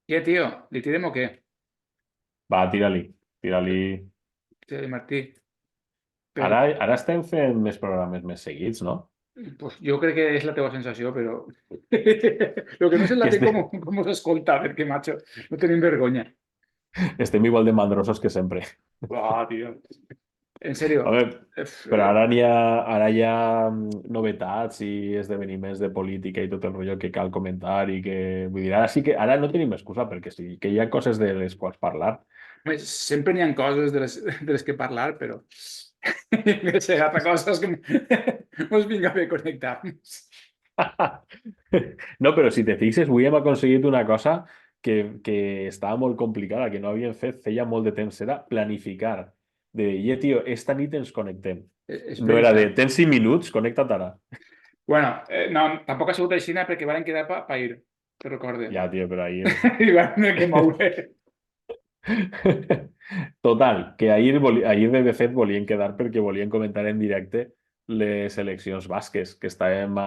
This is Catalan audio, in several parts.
Què, tio? Li tirem o què? Va, tira-li, tira-li. Sí, Martí. Ara, Per... ara estem fent més programes més seguits, no? Pues jo crec que és la teva sensació, però... Lo que no sé la Que té com s'escolta, perquè, macho, no tenim vergonya. estem igual de mandrosos que sempre. Ah, tio. En serio. Home, Ef, però ara hi ha novetats i esdeveniments de política i tot el rotllo que cal comentar i que... Vull dir, ara sí que... Ara no tenim excusa perquè sí, que hi ha coses de les quals parlar. sempre n'hi ha coses de les que parlar, però... Que sé, altra cosa és que mos vinga bé connectar-nos. No, però si te fixes, avui hem aconseguit una cosa que estava molt complicada, que no havíem fet feia molt de temps, era planificar. De dir, tio, esta nit ens connectem. És No era de, veritat. tens 5 minuts, connecta't ara. Bueno, no, tampoc ha sigut així, perquè van quedar pa ir, te recorde. Ja, tio, però ahir... I van haver que moure. Total, que ahir de fet volien quedar perquè volien comentar en directe les eleccions basques, que estàvem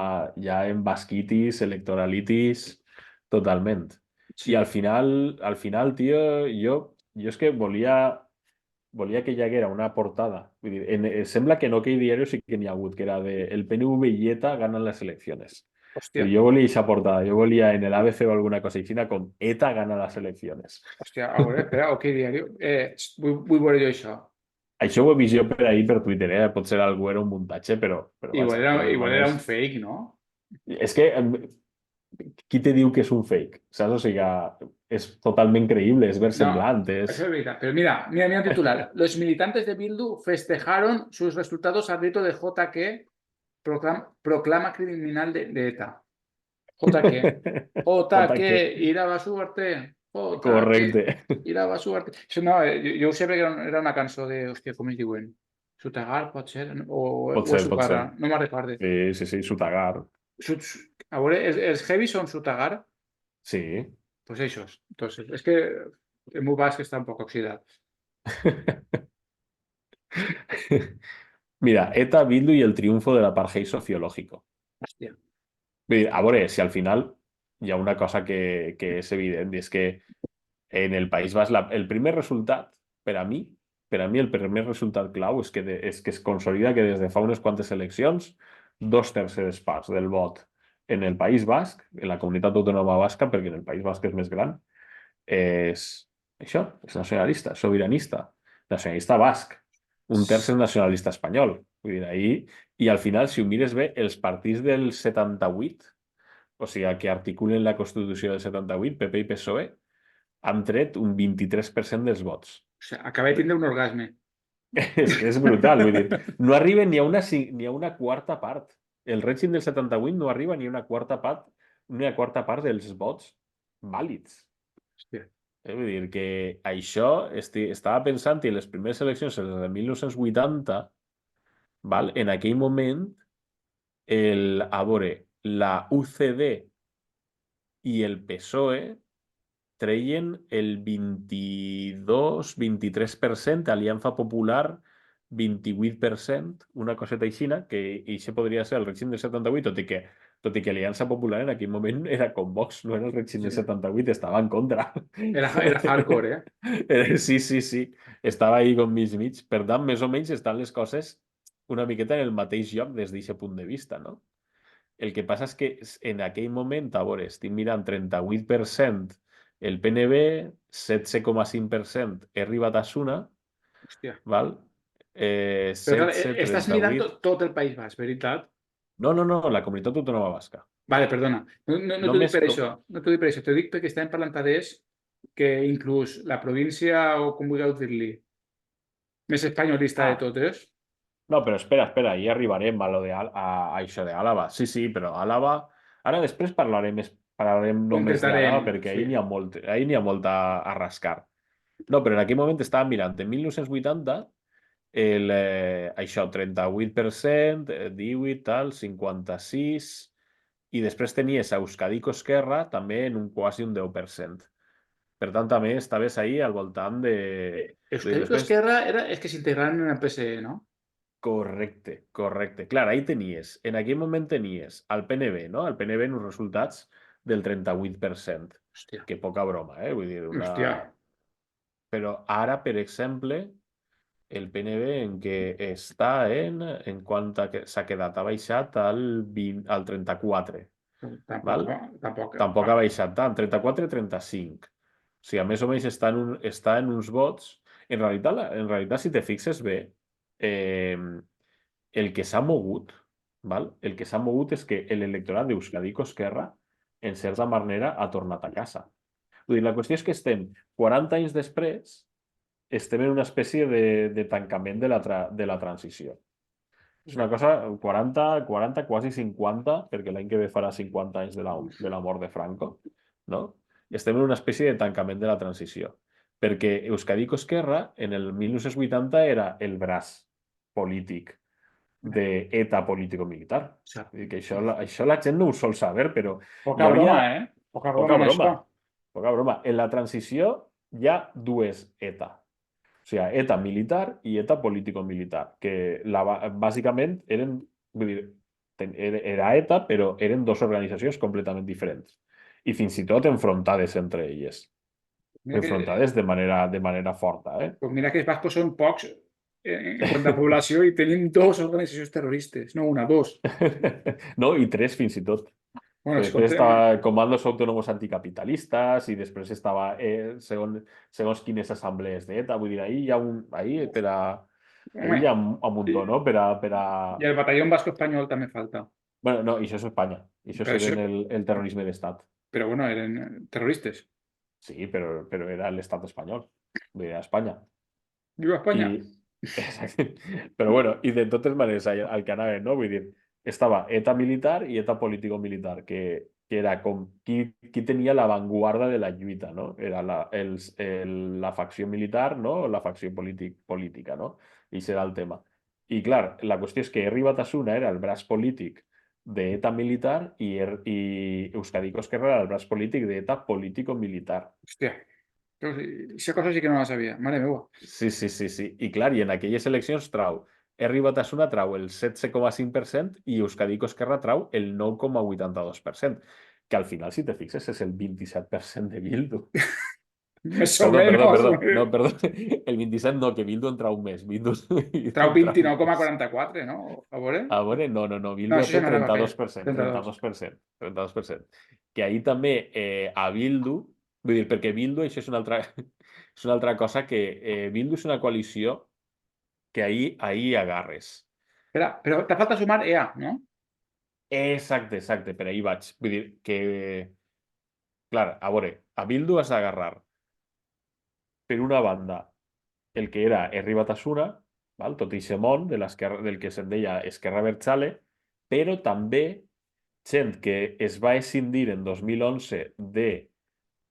ja en basquitis, electoralitis, totalment. I Sí. al final, tio, jo és que volia que hi haguera una portada. Vull dir, sembla que no aquell diari sí que n'hi ha hagut, que era de el PNV i ETA ganan las elecciones. Però Hòstia, jo volia aquesta portada, jo volia en el ABC o alguna cosa així com ETA gana las elecciones. hòstia, a veure, espera, ok, diari. Vull veure jo això. Això ho he vist jo per ahir per Twitter, eh? Potser algú era un muntatge, però Igual vaja, de era, totes igual era maneres... un fake, no? És que, qui te diu que és un fake? Saps? O sigui, és totalment creïble, és No, versemblant, eso és... es verdad. Pero mira el titular. Los militantes de Bildu festejaron sus resultados al grito de JK, proclama criminal de ETA. JK. Ataque. JK, ir a la suerte. JK, Correcte. ir a la suerte. Això no, jo ho sé perquè era una cançó de... Hòstia, com es diuen? Sutagar, pot ser? Pot O és ser, pot ser. Sucarra? No me'n recorde. Sí, sí, sí, Sutagar. A veure, els heavy són Sutagar? Sí. Pues esos. Entonces, es que el meu basc està un poc oxidat. Mira, ETA, Bildu y el triunfo del apartheid sociológico. Hòstia. Vull dir, a veure, si al final hi ha una cosa que és evident, i és que en el País Basc el primer resultat, per a mi el primer resultat clau és que es consolida que des de fa unes quantes eleccions, dos terceres parts del vot en el País Basc, en la comunitat autònoma basca, perquè en el País Basc és més gran, és això, és nacionalista, sobiranista, nacionalista basc. Un terç és nacionalista espanyol. Vull dir, ahir, i al final, si ho mires bé, els partits del 78, o sigui, que articulen la Constitució del 78, PP i PSOE, han tret un 23% dels vots. O sigui, acabé de tindre un orgasme. És que és brutal, vull dir, no arriben ni a una quarta part. El règim del 78 no arriba ni a quarta part dels vots vàlids. Hòstia. Vull dir que això estava pensant i en les primeres eleccions, les de 1980, val? En aquell moment, a veure, la UCD i el PSOE treien el 22-23%, Aliança Popular 28%, una coseta aixina, que això podria ser el règim del 78, tot i que Aliança Popular en aquell moment era com Vox, no era el règim Sí. del 78, estava en contra. Era hardcore, eh? Sí, sí, sí, estava ahí com mig. Per tant, més o menys estan les coses una miqueta en el mateix lloc des d'aquest punt de vista, no? El que passa és que en aquell moment, a veure, estic mirant 38% el PNB, 16,5% he arribat a Suna, Hòstia. val? Però clar, 16, estàs mirant 38... tot el País Basc, veritat? No, no, no, la comunitat autònoma basca. Vale, perdona. No t'ho dic Només... per això. No t'ho dic per això. T'ho dic perquè estàvem parlant d'és que inclús la província, o com vulgueu dir-li, més espanyolista de Ah, totes, no, però espera, hi arribarem a, lo de, a això d'Àlava. Sí, sí, però Àlava... Ara després parlarem només d'Àlava concretarem, perquè sí. ahir n'hi ha molt a rascar. No, però en aquell moment estava mirant, en 1980, això, 38%, 18, tal, 56, i després tenies a Euskadico Esquerra també en un quasi un 10%. Per tant, també estaves ahí al voltant de... Euskadi Després, Esquerra és que s'integraran en el PSE, no? correcte, correcte. Clar, ahí tenies, en aquell moment tenies al PNB, no? El PNB en els resultats del 38%. Hòstia, Que poca broma, vull dir, hòstia. Però ara, per exemple, el PNB en què està en quant s'ha quedat, ha baixat al 34, Tampoc, val? tampoc. Tampoc ha baixat tant, 34-35. O sigui, més o menys està en uns vots. En realitat, si te fixes bé, el que s'ha mogut, val? El que s'ha mogut és que l'electorat d'Euskadi Esquerra, en certa manera, ha tornat a casa. Vull dir, la qüestió és que 40 anys després, estem en una espècie de tancament de la transició. És una cosa, 40, quasi 50, perquè l'any que ve farà 50 anys de la mort de Franco, no? Estem en una espècie de tancament de la transició. Perquè Euskadi Esquerra, en el 1980, era el braç polític d'ETA político-militar. Que això la gent no ho sol saber, però hi Poca havia broma, ¿eh? Poca broma poca en broma. això. Poca broma. En la transició hi ha dues ETA. O sigui, ETA militar i ETA político-militar, que bàsicament eren, vull dir, era ETA, però eren dues organitzacions completament diferents. I fins i tot enfrontades entre elles. Mira que, Enfrontades de manera forta, pues mira que els vascos són pocs en quant a població i tenim dos organitzacions terroristes, no una, dos. No, i tres fins i tot. Bueno, Després escolta'm, estava Comandos Autónomos Anticapitalistas i després estava, segons quines assemblees d'ETA, vull dir, ahir hi ha ahir home, hi ha un muntó, no? i el batallón vasco espanyol també falta. Bueno, no, això és Espanya. Això Però, és el terrorisme d'Estat. però bueno, eren terroristes. Sí, però era l'Estat espanyol. Vull dir, a Espanya. Viva Espanya! Exacte. Però bueno, i de totes maneres, al que anava, no? Vull dir, estava ETA militar i ETA político-militar, que era com qui tenia l'avantguarda de la lluita, no? Era la facció militar, no? La facció política, no? I serà el tema. I clar, la qüestió és que Herri Batasuna era el braç polític d'ETA militar i Euskadi Esquerra era el braç polític d'ETA político-militar. Hòstia, aquesta cosa sí que no la sabia. Mare meva. Sí, sí, sí, sí. I clar, i en aquelles eleccions trau Herri Batasuna trau el 16,5% i Euskadi Esquerra trau el 9,82%, que al final, si te fixes, és el 27% de Bildu. Més o Perdó. menys. No, perdó. El 27 no, que Bildu en trau més. Trau En trau més. 29,44, no? A veure? A veure, no. No, Bildu això té ja no anava a fer. 32%. 32. 32%. Que ahir també a Bildu, vull dir, perquè Bildu, això és és una altra cosa que Bildu és una coalició que ahir agarres. Espera, però te falta sumar EA, no? Exacte, per ahir vaig. Vull dir que, clar, a veure, a Bildu has d'agarrar, per una banda, el que era Herri Batasuna, val? Tot i món del que se'n deia Esquerra Abertzale, però també gent que es va escindir en 2011 de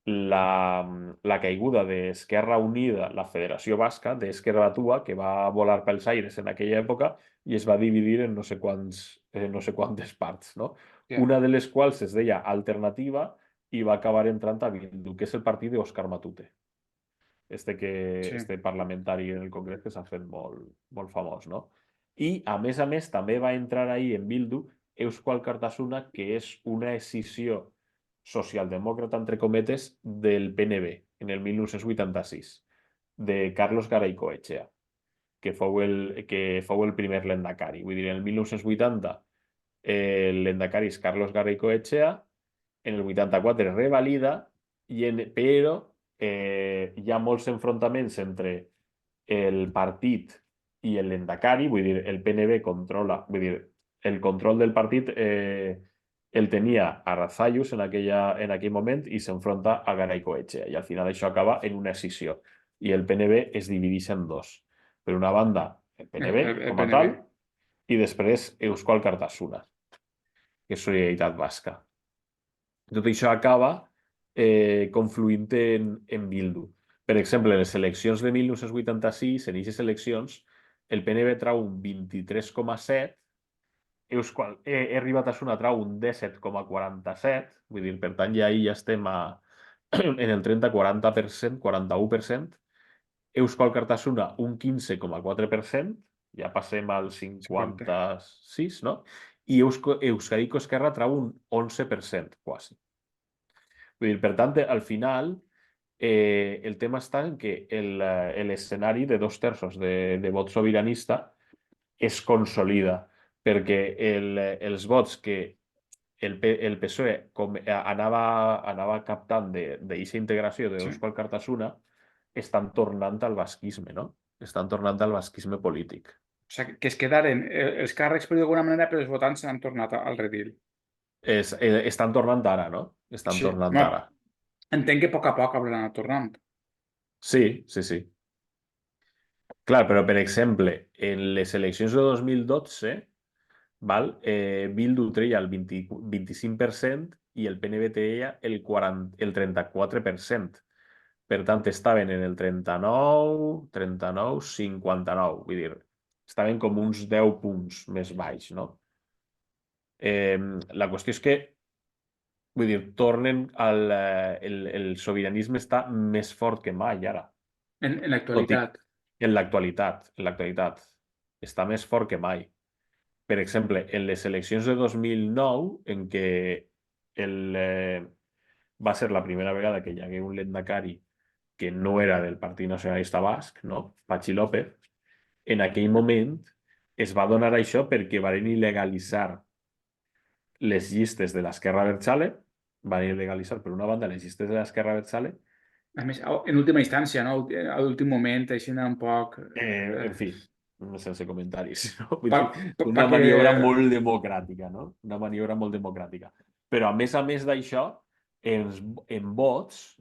la caiguda d'Esquerra Unida, la Federació Basca, d'Esquerra Batua, que va volar pels aires en aquella època i es va dividir en no sé quantes parts, no? Yeah. Una de les quals es deia Alternativa i va acabar entrant a Bildu, que és el partit d'Òscar Matute. Sí. Este parlamentari en el Congrés que s'ha fet molt, molt famós, no? I, a més, també va entrar ahir en Bildu Eusko Alkartasuna, que és una escissió socialdemòcrata, entre cometes, del PNB, en el 1986, de Carlos Garaycoechea, que fou el primer lehendakari. Vull dir, en el 1980 el lehendakari és Carlos Garaycoechea, en el 84 es revalida, però hi ha molts enfrontaments entre el partit i el lehendakari, vull dir, el PNB controla, vull dir, el control del partit el tenia a Razayus en aquell moment i s'enfronta a Garaycoechea i al final això acaba en una escissió i el PNB es divideix en dos. Per una banda, el PNB El com a PNB. tal i després Eusko Alkartasuna, que és Solidaritat Basca. Tot això acaba confluint en Bildu. Per exemple, en les eleccions de 1986, en aquestes eleccions, el PNB trau un 23,7, Herri Batasuna trau un 17,47, vull dir, per tant, ja estem en el 30-40%, 41%, Eusko Alkartasuna un 15,4%, ja passem al 56, no? I Euskadi Esquerra trau un 11%, quasi. Vull dir, per tant, al final, el tema està en que l'escenari de 2/3 de vot sobiranista es consolida, perquè els vots que el PSOE anava captant d'aquesta integració de Sí. Euskal Cartasuna estan tornant al basquisme, no? Estan tornant al basquisme polític. O sigui, que es quedaren els càrrecs, però d'alguna manera, però els votants s'han tornat al redil. Estan tornant ara, no? Estan Sí. tornant Bueno, ara. entenc que a poc hauran anat tornant. Sí, sí, sí. Clar, però per exemple, en les eleccions de 2012, val, Bildu treia el 25% i el PNB treia el 34%. Per tant, estaven en el 39, 59. Vull dir, estaven com uns 10 punts més baix, no? La qüestió és que, vull dir, tornen el sobiranisme està més fort que mai ara. En Tot i l'actualitat. en l'actualitat, està més fort que mai. Per exemple, en les eleccions de 2009, en què va ser la primera vegada que hi hagué un lehendakari que no era del Partit Nacionalista Basc, no? Patxi López, en aquell moment es va donar això perquè van il·legalitzar les llistes de l'Esquerra Abertzale, van il·legalitzar per una banda les llistes de l'Esquerra Abertzale, A més, en última instància, no? A l'últim moment, així anar un poc... en fi, sense comentaris, no? Vull Pa, dir, pa una que... maniobra molt democràtica, no? Una maniobra molt democràtica. Però a més d'això, en vots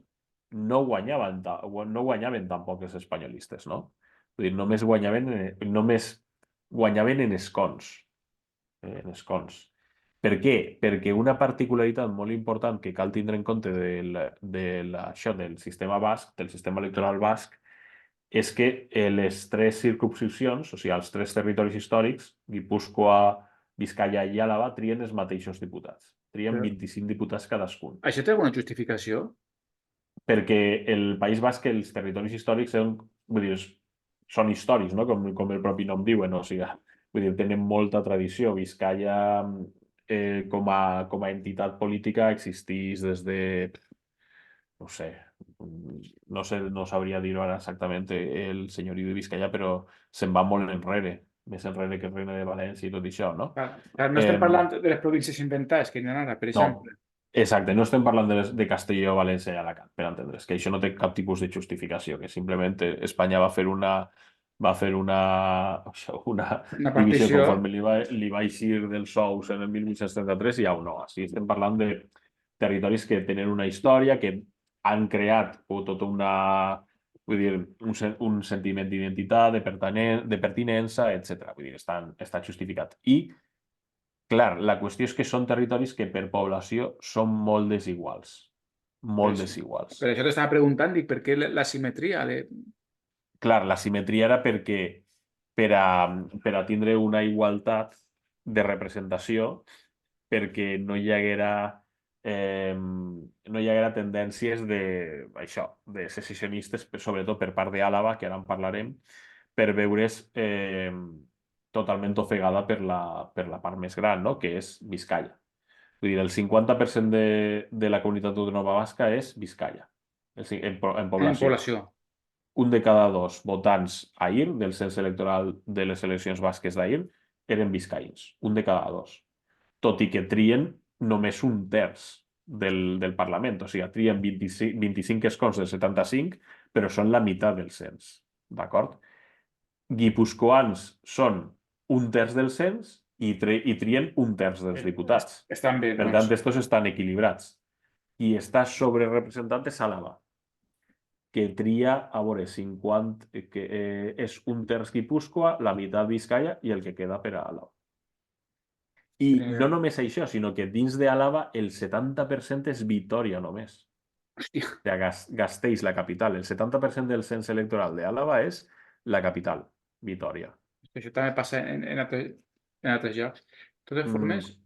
no guanyaven, no guanyaven tampoc els espanyolistes, no? Vull dir, només guanyaven en escons. En escons. Per què? Perquè una particularitat molt important que cal tindre en compte això del sistema basc, del sistema electoral basc, és que les tres circumscripcions, o sigui, els tres territoris històrics, Guipúscoa, Vizcaya i Àlava, trien els mateixos diputats. Trien 25 diputats cadascun. Això té alguna justificació? Perquè el País Basc, els territoris històrics vull dir, són històrics, no? Com el propi nom diuen, o sigui, vull dir, tenen molta tradició. Vizcaya, com a entitat política, existeix des de, no sé, no sabria dir-ho ara exactament el senyoriu de Vizcaya, però se'n va molt enrere, més enrere que el Regne de València i tot això, no? No estem parlant de les províncies inventades que hi ha ara, per No, exemple. exacte, no estem parlant de Castelló, València i Alacant, per entendre's, que això no té cap tipus de justificació, que simplement Espanya va fer una Una divisió partició... conforme li va eixir dels sous en el 1833 i ja no. Així estem parlant de territoris que tenen una història, que han creat tota una, vull dir, un sentiment d'identitat, de pertinença, etc. Vull dir, està justificat. I clar, la qüestió és que són territoris que per població són molt desiguals. Per Molt això, desiguals. per això t'estava preguntant, dic, per què la simetria? Clar, la simetria era perquè per a tindre una igualtat de representació, perquè no hi haguera tendències de secessionistes, sobretot per part d'Àlava, que ara en parlarem, per veure's totalment ofegada per la part més gran, no? Que és Vizcaya. Vull dir, el 50% de la comunitat autònoma basca és Vizcaya, en En població. població. Un de cada dos votants ahir del cens electoral de les eleccions basques d'ahir eren vizcaïns. Un de cada dos. Tot i que trien només un terç del Parlament. O sigui, trien 25 escons del 75, però són la meitat del cens. D'acord? Guipuscoans són un terç del cens i trien un terç dels diputats. Estan bé, Per doncs. tant, estos estan equilibrats. I està sobrerepresentat és Àlava, que tria, a veure, 50, que és un terç Guipúscoa, la meitat Vizcaya i el que queda per a Àlava. I no només això, sinó que dins d'Àlava el 70% és Vitòria només. Hòstia, O sigui, Gasteiz, la capital. El 70% del cens electoral d'Àlava és la capital, Vitòria. això també passa en altres llocs. De totes formes,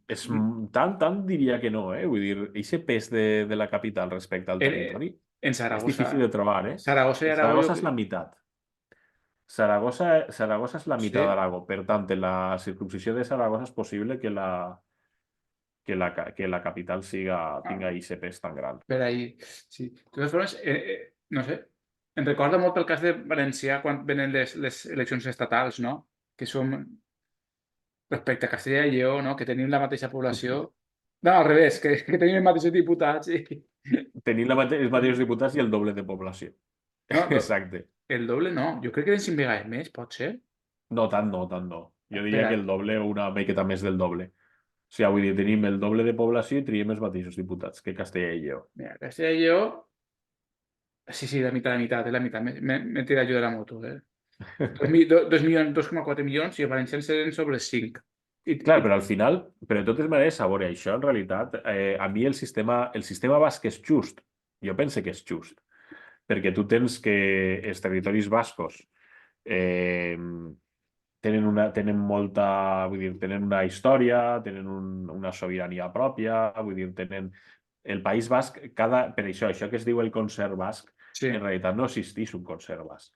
Tant diria que no, eh? Vull dir, aquest pes de la capital respecte al territori en és difícil de trobar, eh? Saragossa i Aragó, Saragossa és la meitat. Saragossa és la sí, meitat d'Aragó. Per tant, en la circumscripció de Saragossa és possible que que la capital tinga ICPs tan grans. Per ahí, sí. De totes formes, no sé, em recorda molt el cas de València quan venen les eleccions estatals, no? Que som respecte a Castella i Lleó, no? Que tenim la mateixa població. No, al revés, que tenim els mateixos diputats i... Tenint els mateixos diputats i el doble de població. No, Exacte. el doble no. Jo crec que eren 5 vegades més, pot ser? No, tant no, tant no. Jo diria Espera, que el doble o una miqueta més del doble. O sigui, vull dir, tenim el doble de població i triem els mateixos diputats que Castella i Lleó. mira, Castella i Lleó... Sí, la mitad, es la mitad. Me tira yo de la moto, ¿eh? 2,4 milions i els valencians eren sobre 5. Clar, però al final, però de totes maneres, a veure, això en realitat, a mi el sistema basc és just. Jo pense que és just. Perquè tu tens que els territoris bascos tenen molta, vull dir, tenen una història, tenen una sobirania pròpia, vull dir, tenen... El País Basc, per això que es diu el concert basc, Sí. en realitat no existeix un concert basc.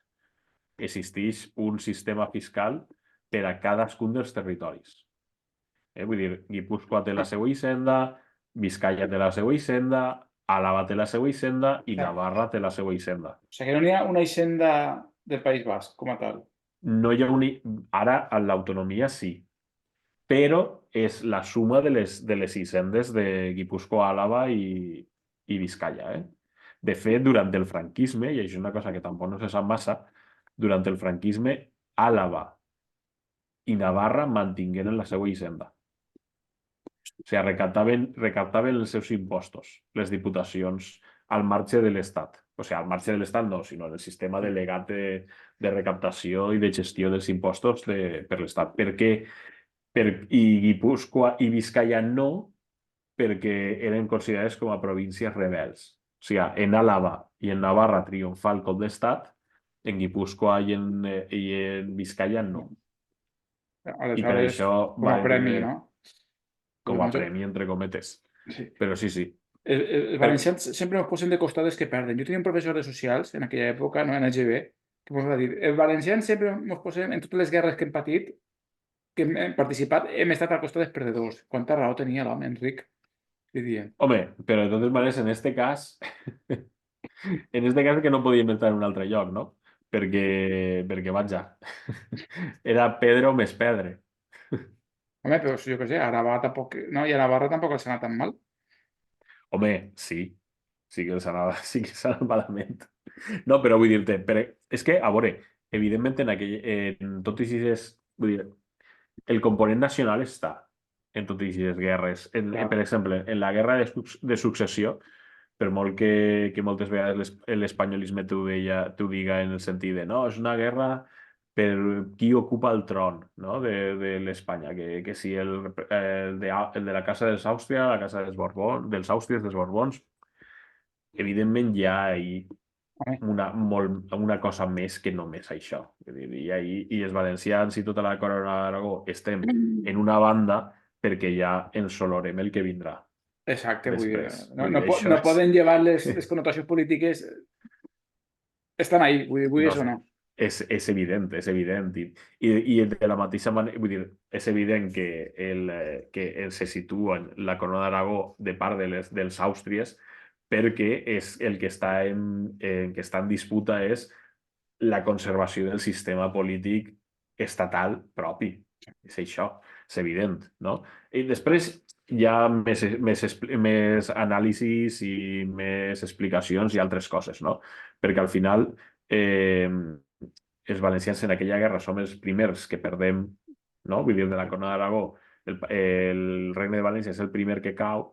Existeix un sistema fiscal per a cadascun dels territoris. Vull dir, Guipúscoa té la seva hisenda, Vizcaya té la seva hisenda, Àlava té la seva hisenda i Navarra té la seva hisenda. O sigui que no hi ha una hisenda del País Basc com a tal. No hi ha Ara, a l'autonomia sí, però és la suma de les hisendes de Guipúscoa, Àlava i Vizcaya. De fet, durant el franquisme, i això és una cosa que tampoc no se sap massa, durant el franquisme, Àlava i Navarra mantingueren la seva hisenda. O sigui, recaptaven els seus impostos, les diputacions, al marge de l'Estat. O sigui, al marge de l'Estat no, sinó en el sistema delegat de recaptació i de gestió dels impostos per l'Estat. I Guipúscoa i Vizcaya no, perquè eren considerades com a províncies rebels. O sigui, en Àlava i en Navarra triomfa el cop d'estat, en Guipúscoa i en Vizcaya no. I per Aleshores, això com a premi, no? Com a premi, entre cometes. Sí. Però sí. Els valencians sempre ens posen de costat els que perden. Jo tenia un professor de socials en aquella època, no, en EGB, que ens va dir, els valencians sempre ens posem en totes les guerres que hem patit, que hem participat, hem estat al costat dels perdedors. Quanta raó tenia l'home, Enric? Home, però de totes maneres, en este cas que no podíem estar en un altre lloc, no? Perquè vaja, era Pedro més Pedre. Home, però jo què sé, a Navarra tampoc... No, i a Navarra tampoc els ha anat tan mal. Home, sí que s'ha anat malament. No, però vull dir-te, és que, a veure, evidentment en totes aquestes... Vull dir, el component nacional està en totes aquestes guerres. Per exemple, en la guerra de successió, per molt que moltes vegades l'espanyolisme t'ho diga en el sentit de no, és una guerra per qui ocupa el tron, no? de l'Espanya, que si el de la casa dels Àustria, la casa dels Borbons, dels Àustries, dels Borbons, evidentment hi ha una cosa més que només això. I els valencians i tota la corona d'Aragó estem en una banda perquè ja ens olorem el que vindrà. Exacte, Després, no poden llevar les connotacions polítiques, estan ahí, vull dir això no. És evident. I de la mateixa manera, vull dir, és evident que se situa en la corona d'Aragó de part dels Àustries perquè el que està en disputa és la conservació del sistema polític estatal propi. És això, és evident, no? I després hi ha més anàlisis i més explicacions i altres coses, no? Perquè al final els valencians en aquella guerra som els primers que perdem, no? Vull dir, de la corona d'Aragó, el regne de València és el primer que cau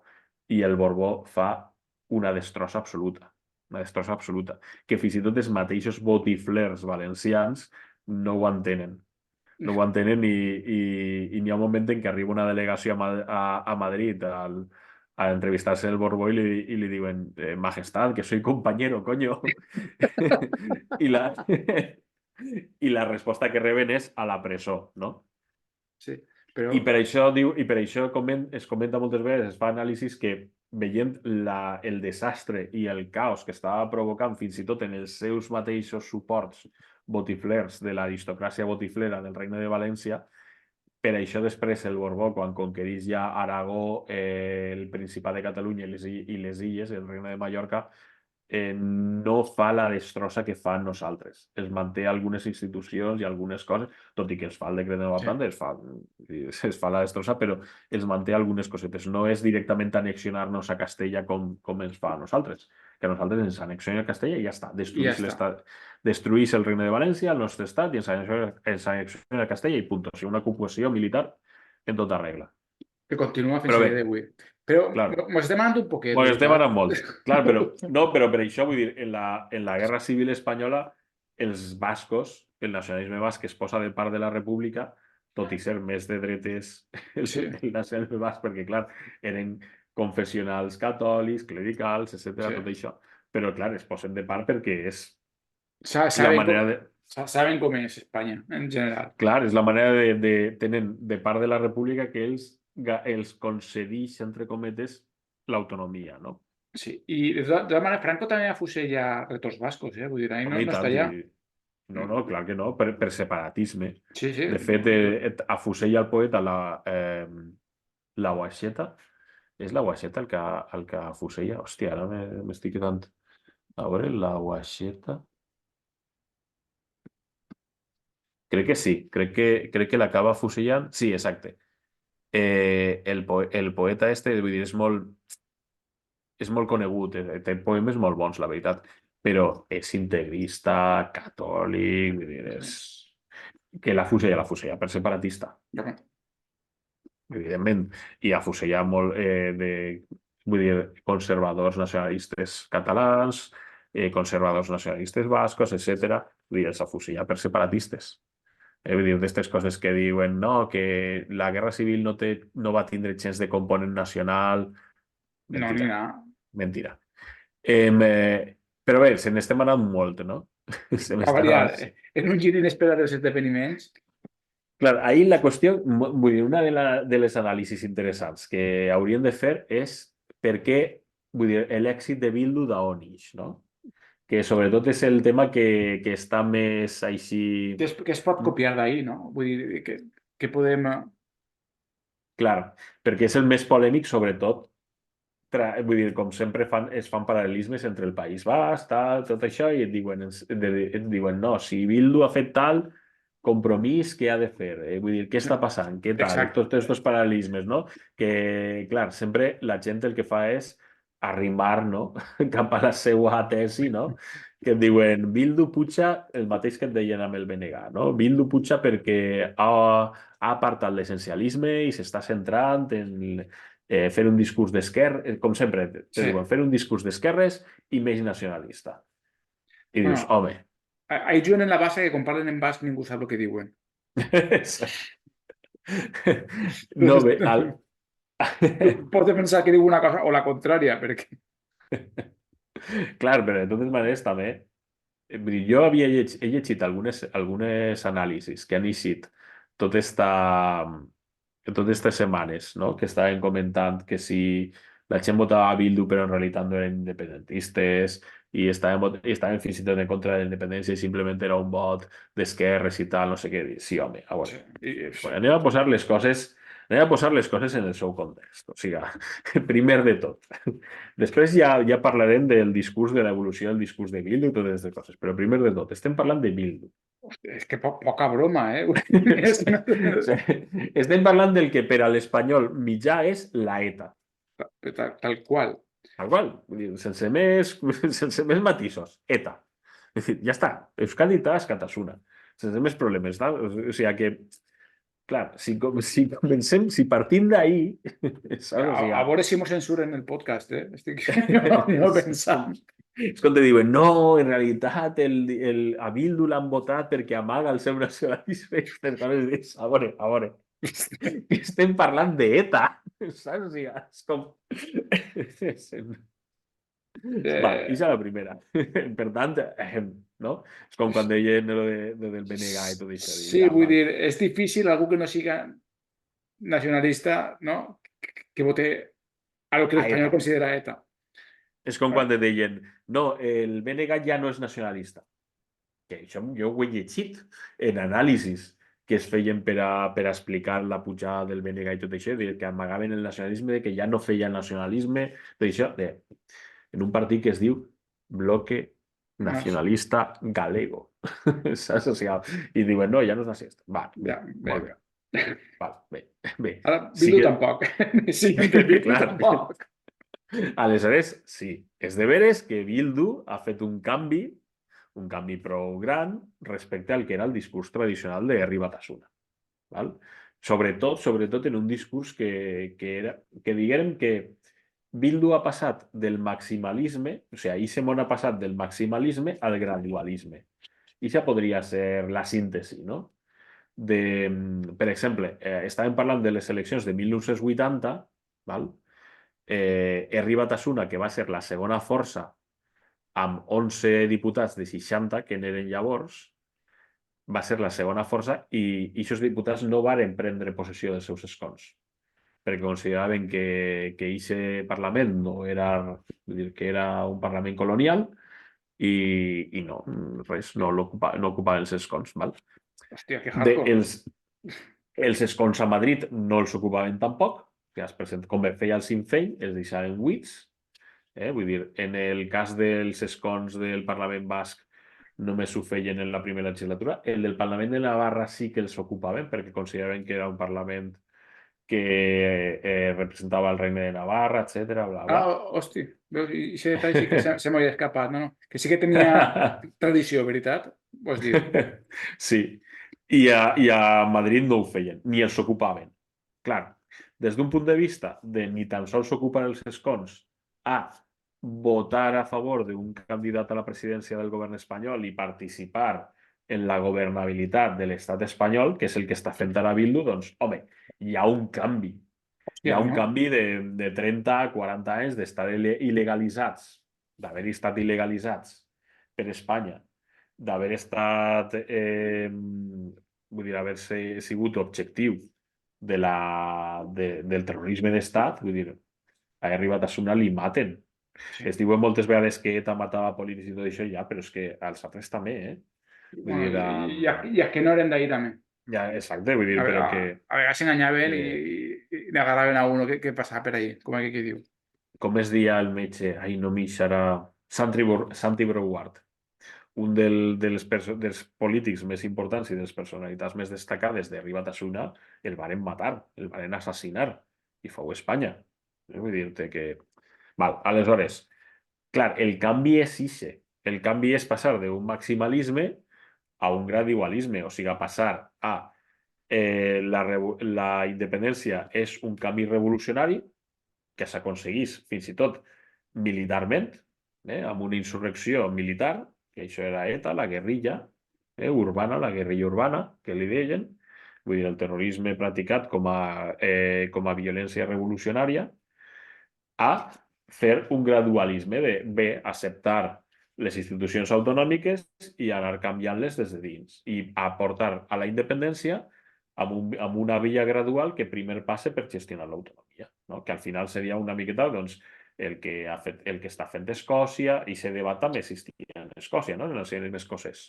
i el Borbó fa una destrossa absoluta. Una destrossa absoluta. Que fins i tot els mateixos botiflers valencians no ho entenen. No ho entenen i n'hi ha un moment en què arriba una delegació a Madrid a entrevistar-se el Borbó i li diuen Majestad, que soy compañero, coño. I la resposta que reben és a la presó, no? Sí, però... I per això es comenta moltes vegades, es fa anàlisis que veient el desastre i el caos que estava provocant fins i tot en els seus mateixos suports botiflers de l'aristocràcia botiflera del Regne de València, per això després el Borbó, quan conquerís ja Aragó, el Principat de Catalunya i les Illes, el Regne de Mallorca, no fa la destrossa que fan nosaltres. Es manté algunes institucions i algunes coses, tot i que es fa el decret de Nova Sí. Planta, es fa la destrossa, però es manté algunes cosetes. No és directament annexionar-nos a Castella com ens fa a nosaltres, que a nosaltres ens annexiona a Castella i ja està. I ja està. Destruís el Regne de València, el nostre estat, i ens annexiona a Castella i punt. O sigui, una ocupació militar en tota regla. Que continua fins Però a bé, dia d'avui. Però clar, mos estem anant un poquet, bueno, estem veritat? anant molt. Clar, però, no, però per això vull dir, en la Guerra Civil Espanyola, els bascos, el nacionalisme basc es posa de part de la República, tot i ser més de dretes Sí, el nacionalisme basc, perquè, clar, eren confessionals catòlics, clericals, etc., sí. tot això. Però, clar, es posen de part perquè és la Saben manera de... saben com és Espanya, en general. Clar, és la manera tenen de part de la República que els concedeix, entre cometes, l'autonomia, no? Sí, i de totes maneres, Franco també afusella retos bascos, vull dir, ahí Home, i no està tant. allà. No, clar que no, per separatisme. Sí, sí. De fet, afusella el poeta la Guaixeta. És la Guaixeta el que afusella? Hòstia, ara m'estic quedant... A veure, la Guaixeta... Crec que sí, crec que l'acaba afusellant. Sí, exacte. El poeta este, vull dir, és molt conegut, té poemes molt bons, la veritat, però és integrista, catòlic, vull dir, és... Que la fusella per separatista, Home, evidentment, i afusellar molt vull dir, conservadors nacionalistes catalans, conservadors nacionalistes bascos, etc. Vull dir, els afusella per separatistes. Vull dir, d'aquestes coses que diuen no, que la guerra civil no va tindre gens de component nacional. no, ni Mentira, nada. mentira. Però bé, se n'estem anant molt, no? Se Va m'està variar. anant... En un gir inesperat dels esdeveniments. Clar, ahí la qüestió, vull dir, una de les anàlisis interessants que hauríem de fer és per què, vull dir, l'èxit de Bildu d'on ix, no? Que sobretot és el tema que està més així... Que es pot copiar d'ahir, no? Vull dir, que podem... Clar, perquè és el més polèmic, sobretot, vull dir, com sempre es fan paral·lelismes entre el País Basc, tal, tot això, i et diuen no, si Bildu ha fet tal compromís, què ha de fer? Vull dir, què està passant? Què tal? Exacte. Tots aquests paral·lelismes, no? Que, clar, sempre la gent el que fa és arrimar, no? Cap a la seva tesi, no? Que et diuen, Bildu puja el mateix que et deien amb el BNG, no? Bildu puja perquè ha apartat l'essencialisme i s'està centrant en fer un discurs d'esquerra, com sempre, te Sí. diuen, fer un discurs d'esquerres i més nacionalista. I dius, Bueno, home... ahí juguen en la base que quan parlen en basc ningú sap el que diuen. No, bé, Pots pensar que diu una cosa o la contrària, perquè... clar, però de totes maneres també, vull dir, jo he llegit algunes anàlisis que han eixit tot esta, totes aquestes setmanes, no? Que estaven comentant que si la gent votava a Bildu però en realitat no eren independentistes i estaven fins i tot en contra de la independència i simplement era un vot d'esquerres i tal, no sé què dir. Sí, home, a veure. Bueno, anem a posar les coses en el seu context. O sigui, primer de tot. Després ja parlarem del discurs de l'evolució del discurs de Bildu i totes aquestes coses. Però primer de tot, estem parlant de Bildu. És que poca broma, Estem parlant del que per a l'espanyol mitjà és la ETA. Tal qual. Tal qual, vull dir, sense més matisos. ETA. És dir, ja està. Euskadi està escatasuna. Sense més problemes. Tal? O sigui que, clar, si comencem, si partim d'ahir... A veure si mos censuren el podcast, Estic jo pensant. És com te diuen, no, en realitat a Bildu l'han votat perquè amaga el seu nacionalisme. A veure, estem parlant d'ETA, saps? O sigui, és com... Va, i la primera. Per tant, no? És com quan deien lo del BNG i tot això. Sí, vull dir, és difícil algú que no siga nacionalista, no? Que vote a lo que l'espanyol ETA. considera ETA. És com quan te deien, no, el BNG ja no és nacionalista. Que això jo ho he llegit en anàlisis, que es feien per a explicar la pujada del BNG i tot això, que amagaven el nacionalisme, que ja no feia el nacionalisme, tot això, en un partit que es diu Bloque No, Nacionalista Galego. Saps? O sigui, i diuen, no, ja no és nacionalista. Va, bé, ja, bé, molt bé. bé. Val, bé, bé. Ara, Sí Bildu que... tampoc. Sí, que Bildu Clar, tampoc. aleshores, sí, és de veres que Bildu ha fet un canvi prou gran respecte al que era el discurs tradicional de Herri Batasuna. Val? Sobretot en un discurs que diguem que Bildu ha passat del maximalisme, o sigui, Isemon ha passat del maximalisme al gradualisme. I això podria ser la síntesi, no? Per exemple, estàvem parlant de les eleccions de 1980, val? Herri Batasuna, que va ser la segona força amb 11 diputats de 60 que n'eren llavors, va ser la segona força i aquests diputats no varen prendre possessió dels seus escons perquè consideraven que aquest Parlament no era, vull dir, que era un Parlament colonial i no, res, no ocupaven els escons. Val? Hòstia, que De, hardcore. els escons a Madrid no els ocupaven tampoc, que es present, com feia el Sinn Féin, els deixaven buits. Vull dir, en el cas dels escons del Parlament Basc només ho feien en la primera legislatura. El del Parlament de Navarra sí que els ocupaven perquè consideraven que era un Parlament que representava el Regne de Navarra, etcètera, bla, bla. Ah, hosti, veus, i aquest detall sí que se m'havia escapat, no? Que sí que tenia tradició, veritat? Vols dir? Sí, i a Madrid no ho feien, ni els ocupaven. Clar, des d'un punt de vista de ni tan sols ocupar els escons a votar a favor d'un candidat a la presidència del govern espanyol i participar en la governabilitat de l'estat espanyol, que és el que està fent ara Bildu, doncs, home, hi ha un canvi. Hi Hòstia, ha un no? canvi de 30 a 40 anys d'estar il·legalitzats, d'haver estat il·legalitzats per Espanya, d'haver estat, vull dir, haver-se sigut objectiu del terrorisme d'estat, vull dir, ha arribat a Suna li maten. Sí. Es diuen moltes vegades que ETA matava polítics i tot això, ja, però és que als altres també, eh? Vull Bueno, dir, i els que no eren d'ahir també. ja, exacte, vull dir, però que... A vegades s'enganyaven Eh, i li agarraven a uno que passava per ahí, com aquell que diu. com es deia el metge, ai, no m'hi serà... Santi Brouard, un dels polítics més importants i de les personalitats més destacades de Ribatasuna, el varen matar, el varen assassinar, i fou Espanya. Vull dir-te que... Val, aleshores, clar, el canvi és ixe. El canvi és passar d'un maximalisme a un gradualisme, o sigui, a passar a la independència és un canvi revolucionari que s'aconseguís fins i tot militarment, amb una insurrecció militar, que això era ETA, la guerrilla urbana, la guerrilla urbana, que li deien, vull dir, el terrorisme practicat com a violència revolucionària, a fer un gradualisme de bé acceptar les institucions autonòmiques i anar canviant-les des de dins i aportar a la independència amb una via gradual que primer passe per gestionar l'autonomia, no? Que al final seria una miqueta doncs, el que està fent Escòcia i aquest debat també existia en Escòcia, no? En les eines escocès.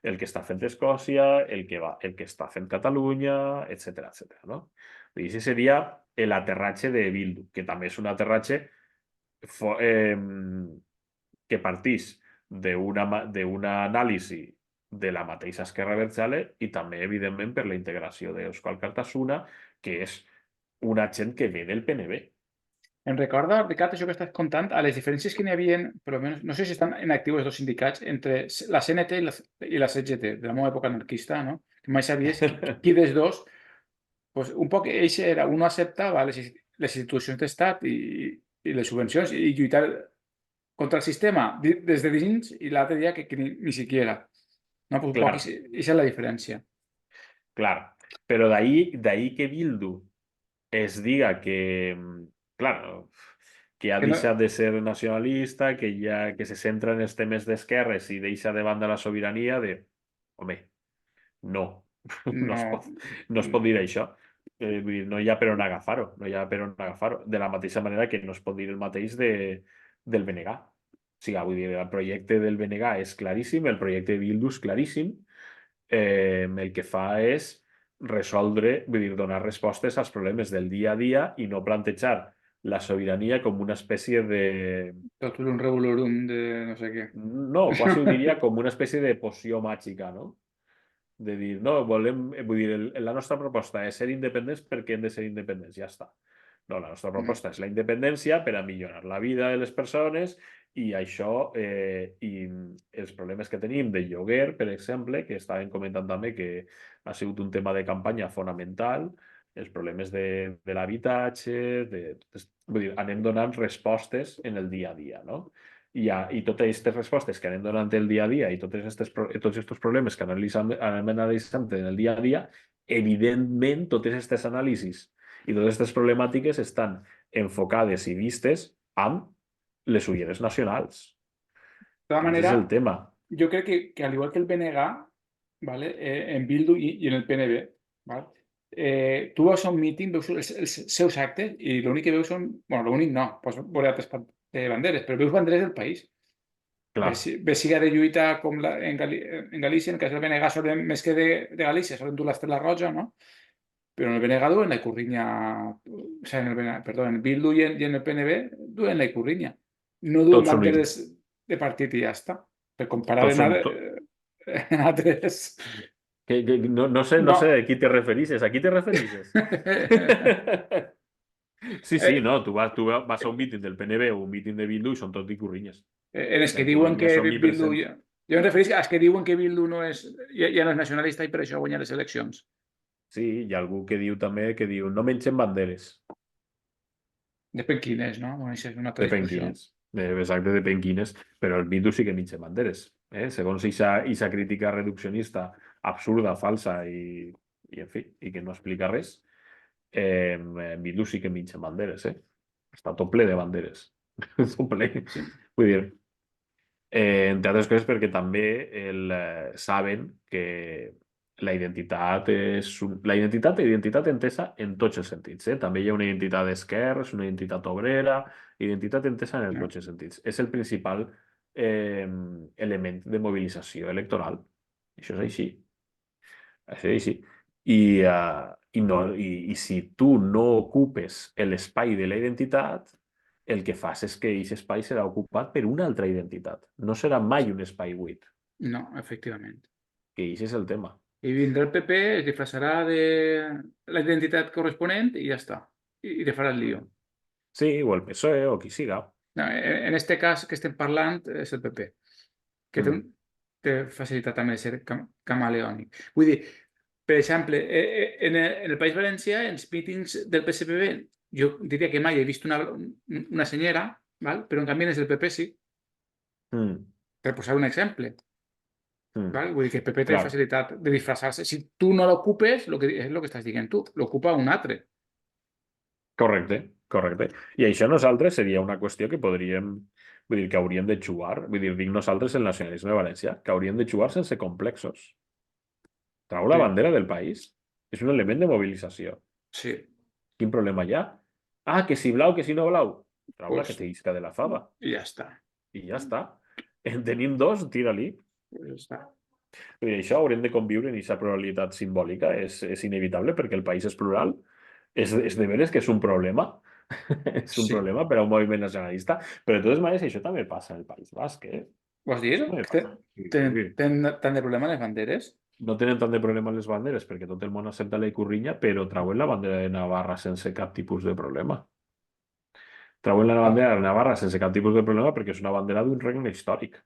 El que està fent Escòcia, el que està fent Catalunya, etcètera, no? I això seria l'aterratge de Bildu, que també és un aterratge que partís d'una anàlisi de la mateixa Esquerra Abertzale i també, evidentment, per la integració d'Euskal Cartasuna, que és una gent que ve del PNB. Em recorda, Ricard, això que estàs contant, a les diferències que n'hi havia, per almenys, no sé si estan en actiu els dos sindicats, entre la CNT i la CGT, de la meva època anarquista, no? Que mai sabies qui dels dos, pues, un poc, ells era, un acceptava les institucions d'estat i les subvencions i lluitar contra el sistema des de dins i l'altre dia que ni siquiera. No, pues un poc, Clar, aquesta és la diferència. clar. Però d'ahí que Bildu es diga que, clar, que ha Que no, deixat de ser nacionalista, que se centra en els temes d'esquerres i deixa de banda la sobirania home, no, no, no es pot dir això. Vull dir, no hi ha per on agafar-ho, no hi ha per on agafar-ho. De la mateixa manera que no es pot dir el mateix del BNG. O sigui, vull dir, el projecte del BNG és claríssim, el projecte de Bildu és claríssim. El que fa és resoldre, vull dir, donar respostes als problemes del dia a dia i no plantejar la sobirania com una espècie de... Tot un revolurum de no sé què. No, quasi ho diria com una espècie de poció màgica, no? De dir, no, volem, vull dir, la nostra proposta és ser independents perquè hem de ser independents, ja està. No, la nostra proposta és la independència per a millorar la vida de les persones i això, i els problemes que tenim de lloguer, per exemple, que estàvem comentant també que ha sigut un tema de campanya fonamental, els problemes de l'habitatge, vull dir, anem donant respostes en el dia a dia, no? I totes aquestes respostes que anem donant el dia a dia i tots aquests problemes que anem analitzant en el dia a dia, evidentment, totes aquestes anàlisis i totes aquestes problemàtiques estan enfocades i vistes amb les ulleres nacionals. De todas I aquest és el maneras, tema. yo creo que al igual que el BNG, ¿vale? En Bildu y en el PNB, ¿vale? Tu vas a un meeting, veus els seus actes i l'únic que veus són... Bueno, l'únic no, pots veure altres de banderes, però veus banderes del país. Clar, Bé siga de lluita com en Galícia, en el cas del BNG, solen, més que de Galícia, solen dur l'Estela Roja, no? Pero en el BNG duen la Icurriña, o sea, perdón, en el Bildu y en el PNB duen la Icurriña. No duen tots són, banderes de partit i ja està. Per comparar tots són, en altres... no sé, no sé No. a qui te referixes. A qui te referixes? Sí, sí, no, tu vas a un míting del PNB o un míting de Bildu i són tots d'Icurriñes. En els La que diuen Icurriña que és Bildu... omnipresent. Jo em refereixo als que diuen que Bildu no és, ja no és nacionalista i per això guanya les eleccions. Sí, hi ha algú que diu també que diu no mengen banderes. Depèn quin és, no? Bueno, això és una altra De discussió. penquines. Exacte, de penquines. Però el Bildu sí que menja banderes. Segons eixa crítica reduccionista absurda, falsa i en fi, i que no explica res, Bildu sí que menja banderes. Està tot ple de banderes. Tot ple. Sí. Vull dir, entre altres coses perquè també saben que la identitat entesa en tots els sentits. També hi ha una identitat d'esquerres, una identitat obrera, identitat entesa en No. tots els sentits. És el principal element de mobilització electoral. Això és així. Això és així. I si tu no ocupes l'espai de la identitat, el que fas és que aquest espai serà ocupat per una altra identitat. No serà mai un espai buit, No, efectivament. que aquest és el tema. I vindrà el PP, es disfressarà de la identitat corresponent i ja està. I te farà el lío. Sí, o el PSOE o qui siga. No, en este cas que estem parlant és el PP, que té, Mm. té facilitat també de ser camaleònic. Vull dir, per exemple, en el País Valencià, els mítings del PSPB, jo diria que mai he vist una senyera, val? Però en canvi és del PP sí, Mm. per posar un exemple. Mm. Val? Vull dir que el PP té Clar, facilitat de disfressar-se. Si tu no l'ocupes, és el que estàs dient tu, l'ocupa un altre. correcte, correcte. I això nosaltres seria una qüestió que podríem, vull dir, que hauríem de jugar, vull dir, dic nosaltres el nacionalisme valencià, que hauríem de jugar sense complexos. Trau la Sí, bandera del país. És un element de mobilització. sí. Quin problema hi ha? Ah, que si blau, que si no blau. Trau-la que Pues, te isca de la fava. i ja està. I ja està. En tenim dos, tira-li. Pues ja està. I això haurem de conviure en aquesta pluralitat simbòlica. És inevitable perquè el país és plural. És de veres que és un problema. És un Sí. problema per a un moviment nacionalista. Però de totes maneres això també passa en el País Basc. Vols dir? Això també Que passa. Sí, tenen, sí. tenen tant de problema les banderes? No tenen tant de problema amb les banderes perquè tot el món accepta la Icurriña, però trauen la bandera de Navarra sense cap tipus de problema. Trauen la Ah, bandera de Navarra sense cap tipus de problema perquè és una bandera d'un regne històric.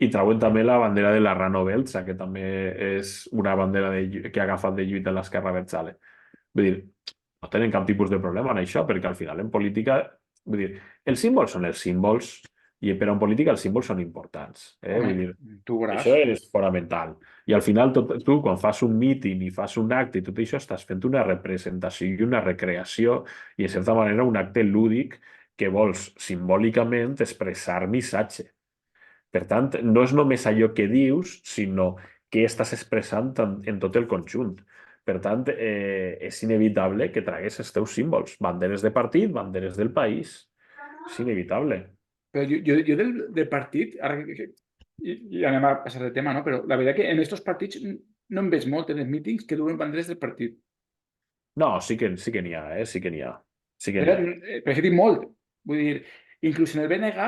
I trauen també la bandera de la Rano Beltza, que també és una bandera que ha agafat de lluita l'esquerra abertzale. Vull dir, no tenen cap tipus de problema en això, perquè al final en política, vull dir, els símbols són els símbols i per a un polític els símbols són importants. home, Vull dir, tu veuràs. això és fonamental. I al final, tu, quan fas un míting i fas un acte i tot això, estàs fent una representació i una recreació i, en certa manera, un acte lúdic que vols simbòlicament expressar missatge. Per tant, no és només allò que dius, sinó què estàs expressant en tot el conjunt. Per tant, és inevitable que tragues els teus símbols. Banderes de partit, banderes del país. És inevitable. Però jo del partit, ara i anem a passar de tema, no? Però la veritat que en estos partits no em veig molt en els mítings que duen banderes del partit. No, sí que n'hi ha, sí que n'hi ha. Sí que n'hi ha. Però és que dic molt. Vull dir, inclús en el BNG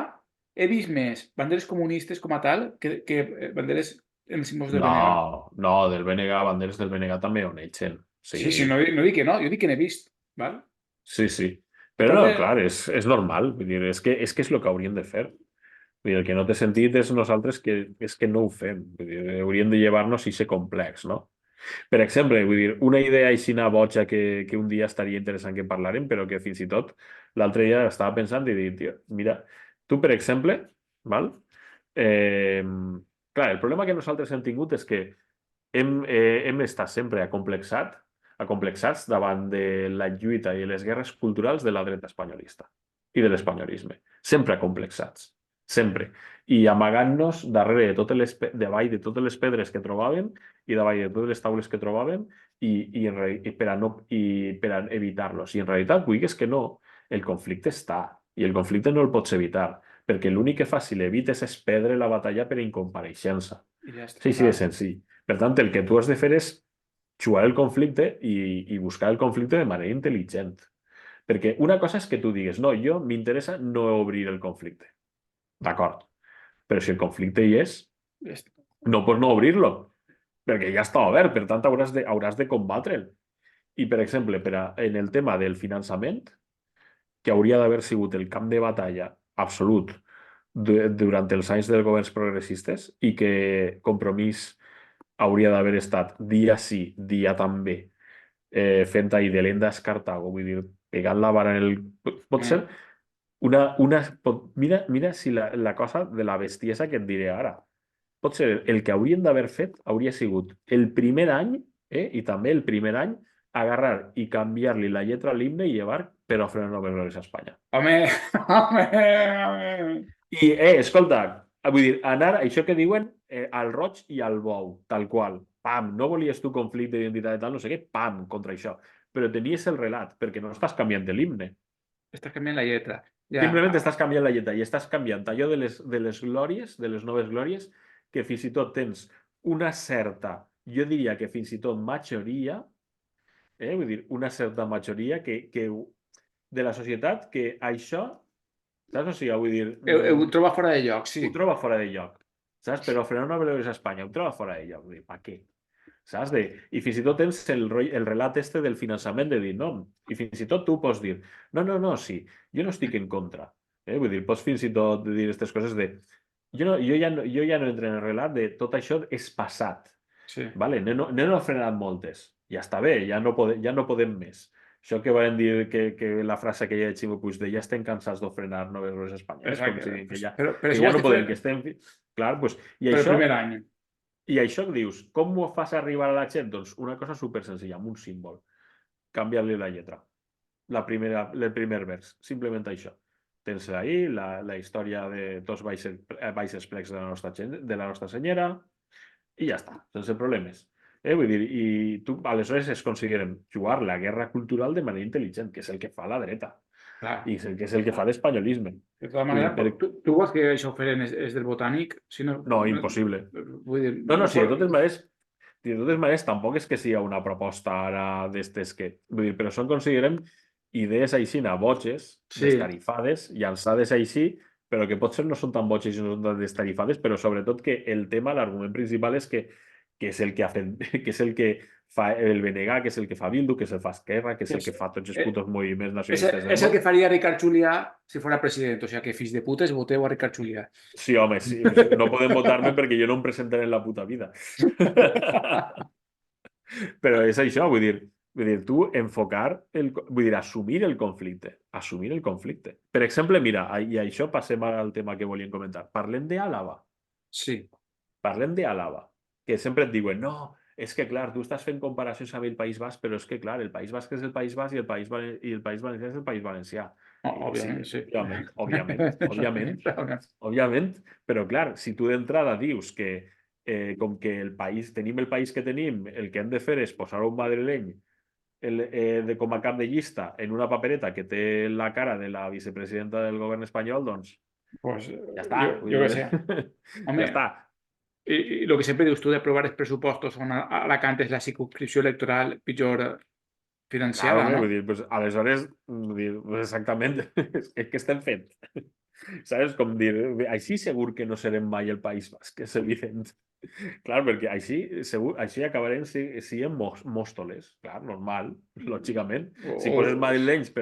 he vist més banderes comunistes com a tal que banderes en els símbols del BNG. No, no, del BNG, banderes del BNG també on eixen. Sí, Sí, no dic que no, jo dic que n'he vist. Val? sí, sí. Per Però tant, no, clar, és normal. Vull dir, és que és el que haurien de fer. Vull dir, el que no té sentit és nosaltres que és que no ho fem. Vull dir, hauríem de llevar-nos i ser complex, no? Per exemple, vull dir, una idea aixina boja que un dia estaria interessant que parlarem, però que fins i tot l'altre dia estava pensant i dic, tio, mira, tu, per exemple, val? Eh, clar, el problema que nosaltres hem tingut és que hem estat sempre acomplexats davant de la lluita i les guerres culturals de la dreta espanyolista i de l'espanyolisme. Sempre acomplexats. Sempre. I amagant-nos darrere de davall de totes les pedres que trobàvem i davall de totes les taules que trobàvem i per a evitar-los. I en realitat, vulguis que no, el conflicte està i el conflicte no el pots evitar perquè l'únic que fa si l'evites és perdre la batalla per incompareixença. i ja està. Sí, sí, de senzill. Per tant, el que tu has de fer és jugar el conflicte i buscar el conflicte de manera intel·ligent. Perquè una cosa és que tu digues, no, jo m'interessa no obrir el conflicte. D'acord. Però si el conflicte hi és, Ja està. no pots no obrir-lo, perquè ja està obert, per tant hauràs de combatre'l. I, per exemple, en el tema del finançament, que hauria d'haver sigut el camp de batalla absolut durant els anys dels governs progressistes i que Compromís hauria d'haver estat dia sí, dia també, fent ahir de l'Endas Cartago, vull dir, pegant la vara en el... Pot ser mira si la cosa de la bestiesa que et diré ara. Pot ser el que haurien d'haver fet hauria sigut el primer any, i també el primer any, agarrar i canviar-li la lletra a l'himne i llevar però frenar Noves Glòries a Espanya. Home, home. I, escolta, vull dir, anar, això que diuen, al roig i al bou, tal qual. Pam, no volies tu conflicte d'identitat i tal, no sé què, pam, contra això. Però tenies el relat, perquè no estàs canviant l'himne. Estàs canviant la lletra. Ja. Simplement estàs canviant la lletra i estàs canviant allò de les glòries, de les noves glòries, que fins i tot tens una certa, jo diria que fins i tot majoria, vull dir, una certa majoria de la societat que això, saps? O sigui, vull dir, Ho troba fora de lloc, sí. ho troba fora de lloc, saps? Però frenar una Noves a Espanya ho troba fora de lloc. Vull dir, per què? Saps? I fins i tot tens el relat este del finançament de dir, no, i fins i tot tu pots dir, no, sí, jo no estic en contra. Vull dir, pots fins i tot dir aquestes coses de, jo ja no entro en el relat de tot això és passat. Sí. Vale? N'hem frenat moltes. Ja està bé, ja no podem més. Això que van dir que la frase que hi ha de Ximo Puig de ja estem cansats d'ofrenar Noves Glòries espanyoles, com si diguin Però que si ja ho no podem, que estem... Clar, doncs, per el primer any. i això que dius, com ho fas arribar a la gent? Doncs una cosa super senzilla, amb un símbol. Canviar-li la lletra. El primer vers. Simplement això. Tens ahí la història de dos baixes plecs de la nostra senyera i ja està, sense problemes. Vull dir, i tu, aleshores es consideren jugar la guerra cultural de manera intel·ligent, que és el que fa la dreta. Clar. I és el que fa d'espanyolisme. De tota manera, tu vols que això ho feren és del Botànic? Si no, No, impossible. Vull dir, No, sí, de totes maneres, tampoc és que sigui una proposta ara d'estes que... Vull dir, però són, considerem, idees aixina boges, Sí. destarifades, llançades així, però que potser no són tan boges i no són tan destarifades, però sobretot que el tema, l'argument principal és que és el que que és el que fa el BNG, que és el que fa Bildu, que és el que fa Esquerra, que és el que fa tots els putos moviments nacionalistes del És el món. que faria Ricard Julià si fos president. O sigui, que fills de putes voteu a Ricard Julià. Sí, home, sí. No podem votar-me perquè jo no em presentaré en la puta vida. Però és això, vull dir, tu enfocar, vull dir, assumir el conflicte. Assumir el conflicte. Per exemple, mira, i això passem al tema que volíem comentar. Parlem d'Àlaba. Sí. Parlem d'Àlaba. Que sempre et diuen, no, és que clar, tu estàs fent comparacions amb el País Basc, però és que clar, el País Basc és el País Basc i el País Valencià és el País Valencià. Òbviament, sí. Òbviament, però clar, si tu d'entrada dius que com que tenim el país que tenim, el que hem de fer és posar un madrileny com a cap de llista en una papereta que té la cara de la vicepresidenta del govern espanyol, doncs Pues, ja està. jo què sé. Home, Ja està. I el que sempre dius tu d'aprovar els pressupostos on Alacant és la circumscripció electoral pitjor Clar, financiada, home, no? vull dir, pues, aleshores, vull dir, pues exactament, què estem fent? Saps? Com dir, així segur que no serem mai el País Basc, és evident. Clar, perquè així, segur, així acabarem sent mòstoles, clar, normal, lògicament. Si poses O, madrilenys,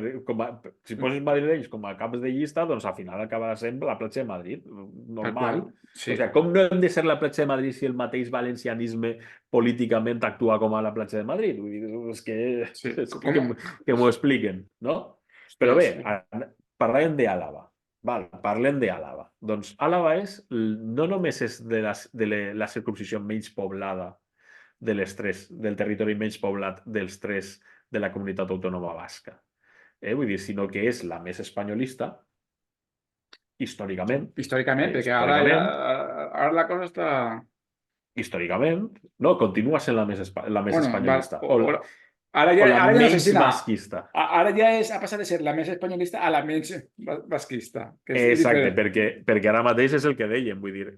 si poses madrilenys com a caps de llista, doncs al final acabarà sent la platja de Madrid, tal normal. qual, O sí. sigui, com no hem de ser la platja de Madrid si el mateix valencianisme políticament actua com a la platja de Madrid? Vull dir, Sí, és que m'ho expliquen, no? Però hòstia, bé, sí. parlem d'Àlava. Val, parlem d'Àlava. Doncs Àlava no només és la circumcisió menys poblada del territori menys poblat dels tres de la comunitat autònoma basca. Vull dir, sinó que és la més espanyolista, històricament, Històricament, perquè històricament, ara la cosa està... històricament, no, continua sent la més Bueno, espanyolista, ara, o la ara ja no sé menys si anar. basquista. Ara ja ha passat de ser la més espanyolista a la menys basquista, que és Exacte, diferent. perquè ara mateix és el que dèiem, vull dir,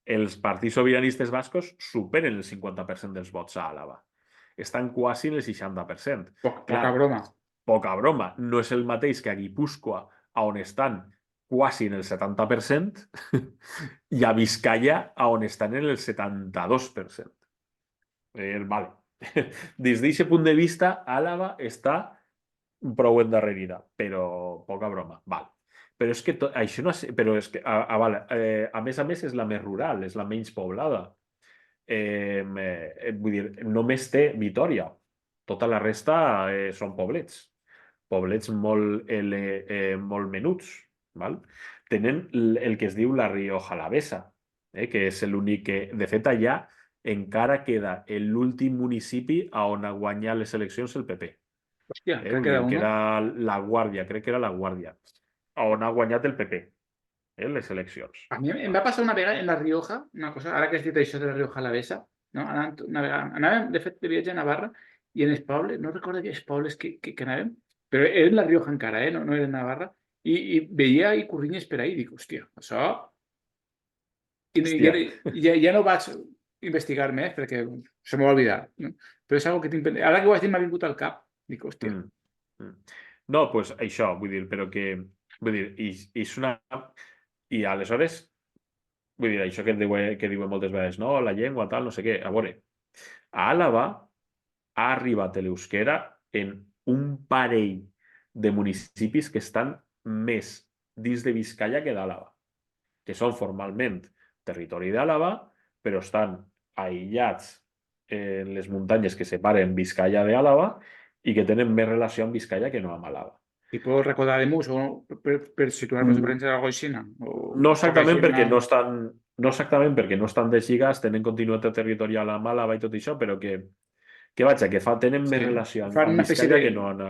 els partits sobiranistes bascos superen el 50% dels vots a Àlava. Estan quasi en el 60%. Clar, Poca broma. poca broma, no és el mateix que a Guipúscoa, on estan quasi en el 70%, i a Vizcaya, on estan en el 72%. Vale. Des d'aquest punt de vista, Àlava està prou endarrerida, però poca broma. Val. Però és que això no és, però és que, vale, a més és la més rural, és la menys poblada. Vull dir, només té Vitòria. Tota la resta són poblets. Poblets molt menuts. Val? Tenen el que es diu la Rioja Alavesa, que és l'únic que, de fet, allà encara queda l'últim municipi on ha guanyat les eleccions el PP. Hòstia, encara Vull queda dir, que uno. era la Guàrdia, crec que era la Guàrdia, on ha guanyat el PP, les eleccions. A mi em va passar una vegada en la Rioja, una cosa, ara que has dit això de la Rioja Alavesa, no? Una vegada, anàvem, de fet, de viatge a Navarra, i en els pobles, no recordo aquells pobles que anàvem, però eren la Rioja encara, no eren Navarra, i veia i corrinyes per ahí, i dic, hòstia, això... Hòstia. Ja no vaig investigar més perquè se m'ho va oblidar, no? Però és algo que tinc pendent. Ara que ho has dit m'ha vingut al cap. Dic, hòstia. Mm. Mm. No, doncs pues això, vull dir, però que... Vull dir, és una... I aleshores, vull dir, això que diuen moltes vegades, no, la llengua, tal, no sé què. A veure, a Àlava ha arribat l'euskera en un parell de municipis que estan més dins de Vizcaya que d'Àlava, que són formalment territori d'Àlava, però estan aïllats en les muntanyes que separen Vizcaya d'Àlava i que tenen més relació amb Vizcaya que no amb Àlava. Tipo recordar de mus o per situar-nos en Mm, referència a alguna cosa així, No o que exactament així perquè no exactament perquè no estan deslligats, tenen continuïtat territorial amb Àlava i tot això, però que vaja, que tenen més sí, relació fan amb Vizcaya que no amb...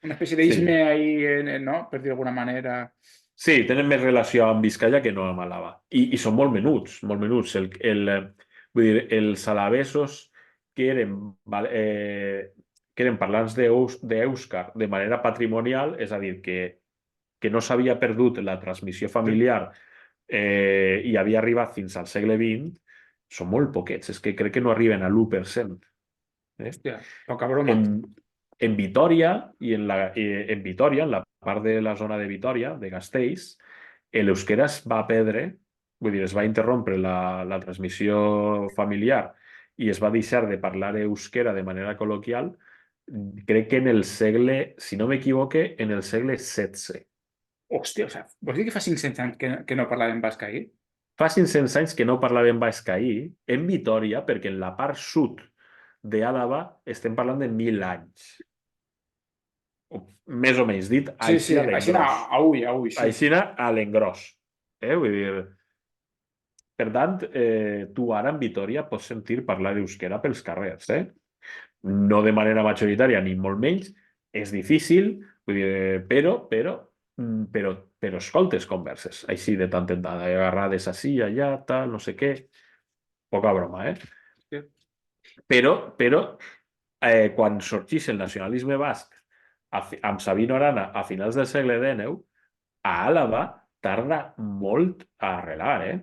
una espècie Sí, d'isme ahí, no? Per dir d'alguna manera. sí, tenen més relació amb Vizcaya que no amb Àlava. I són molt menuts, molt menuts. Vull dir, els alavesos que eren, que eren parlants d'èuscar de manera patrimonial, és a dir, que no s'havia perdut la transmissió familiar i havia arribat fins al segle XX, són molt poquets. És que crec que no arriben a l'1%. Hòstia, poca broma. En, en Vitòria en Vitòria, en la part de la zona de Vitòria, de Castells, l'euskera es va perdre, vull dir, es va interrompre la transmissió familiar i es va deixar de parlar euskera de manera col·loquial, crec que en el segle, si no m'equivoque, en el segle XVI. Hòstia, o sigui, vols dir que fa 500 anys que no parlàvem basc ahir? Fa 500 anys que no parlàvem bascaí en Vitòria, perquè en la part sud d'Àlava estem parlant de 1.000 anys. Més o menys dit, Sí, sí, així a així l'engròs. a ull, sí. Així a l'engròs. Vull dir, per tant, tu ara en Vitòria pots sentir parlar d'euskera pels carrers, No de manera majoritària ni molt menys, és difícil, vull dir, però escoltes converses, així de tant en tant, agarrades així, allà, tal, no sé què, poca broma, Sí. Però quan sorgís el nacionalisme basc amb Sabino Arana a finals del segle XIX, a Àlava tarda molt a arrelar,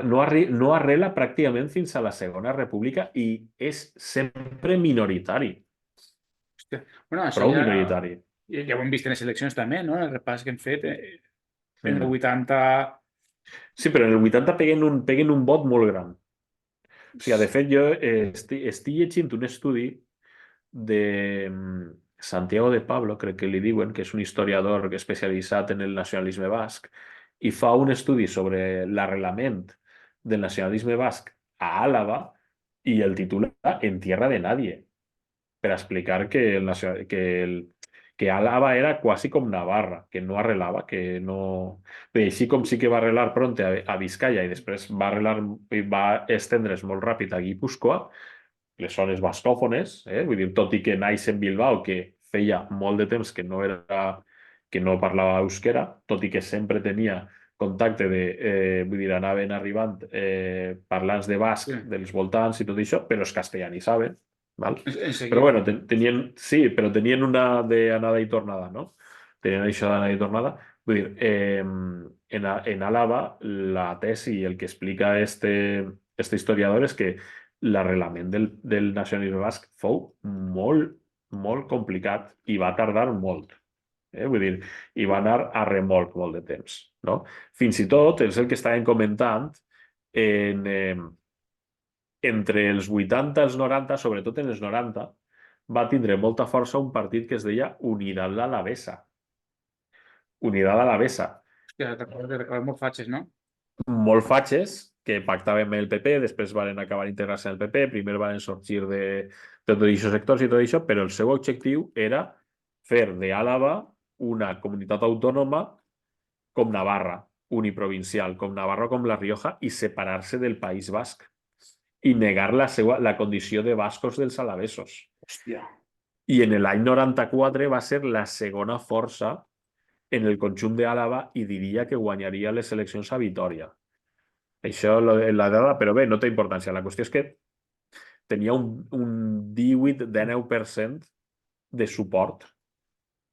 no arrela pràcticament fins a la Segona República i és sempre minoritari, Hòstia. Bueno, això prou ja, minoritari. ja ho hem vist en les eleccions també, no? El repàs que hem fet en el Mm. 80... Sí, però en el 80 peguen un vot molt gran. O sigui, de fet, jo estic llegint un estudi de Santiago de Pablo, crec que li diuen, que és un historiador especialitzat en el nacionalisme basc, i fa un estudi sobre l'arrelament del nacionalisme basc a Àlava i el titula En tierra de nadie, per explicar que Àlava era quasi com Navarra, que no arrelava, que no... Bé, així com sí que va arrelar pronte a Vizcaya i després va arrelar i va estendre's molt ràpid a Guipúscoa, les zones bascòfones, vull dir, tot i que naix en Bilbao, que feia molt de temps que no parlava euskera, tot i que sempre tenia contacte vull dir, anaven arribant parlants de basc Sí. dels voltants i tot això, però es castellanitzaven, val? Però Enseguida. bueno, sí, però tenien una d'anada i tornada, no? Tenien això d'anada i tornada. Vull dir, en Àlava, la tesi, el que explica este historiador és que l'arrelament del nacionalisme basc fou molt, molt complicat i va tardar molt. Vull dir, i va anar a remolc molt de temps. No? Fins i tot, és el que estàvem comentant, en, entre els 80 i els 90, sobretot en els 90, va tindre molta força un partit que es deia Unidad Alavesa. Unidad Alavesa. Hòstia, recordo molt fatxes, no? Molt fatxes que pactaven amb el PP, després van acabar integrant-se en el PP, primer van sorgir de tots aquests sectors i tot això, però el seu objectiu era fer d'Àlava una comunitat autònoma com Navarra, uniprovincial, com Navarra, com La Rioja, i separar-se del País Basc i negar la condició de bascos dels alavesos. Hòstia. I en l'any 94 va ser la segona força en el conjunt d'Àlava i diria que guanyaria les eleccions a Vitòria. Això, la dada, però bé, no té importància. La qüestió és que tenia un 18-19% de suport.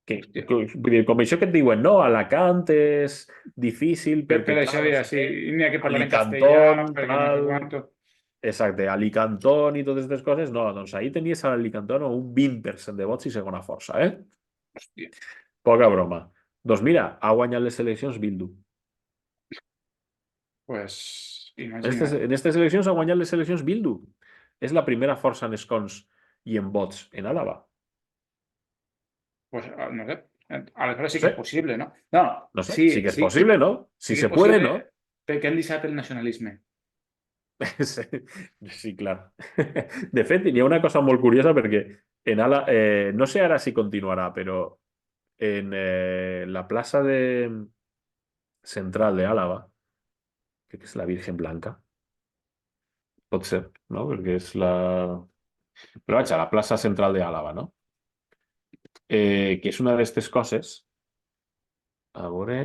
Vull dir, com això que et diuen, no, Alacant és difícil Per perquè, això, clar, no ja, sé sí, què, n'hi ha que parlar en castellà, Alicantón, perquè no sé tal... quanto. Exacte, Alicantón i totes aquestes coses, no, doncs ahir tenies a l'Alicantón un 20% de vots i segona força, eh? Hòstia. Poca broma. Doncs mira, ha guanyat les eleccions Bildu. Pues, En imagina't. aquestes eleccions ha guanyat les eleccions Bildu. És la primera força en escons i en vots en Àlava. Pues, no sé. Aleshores sí No que sé, és possible, no? No, no sé, sí, sí que és sí, sí, possible, no? sí Si que és se puede, possible ¿no? perquè han deixat el nacionalisme. Sí, sí, clar. De fet, hi ha una cosa molt curiosa perquè en no sé ara si continuarà, però en la plaça central de Àlava, crec que és la Virgen Blanca, pot ser, no? Perquè és la... Però vaja, la plaça central de Àlava, no? Que és una d'aquestes coses, a veure,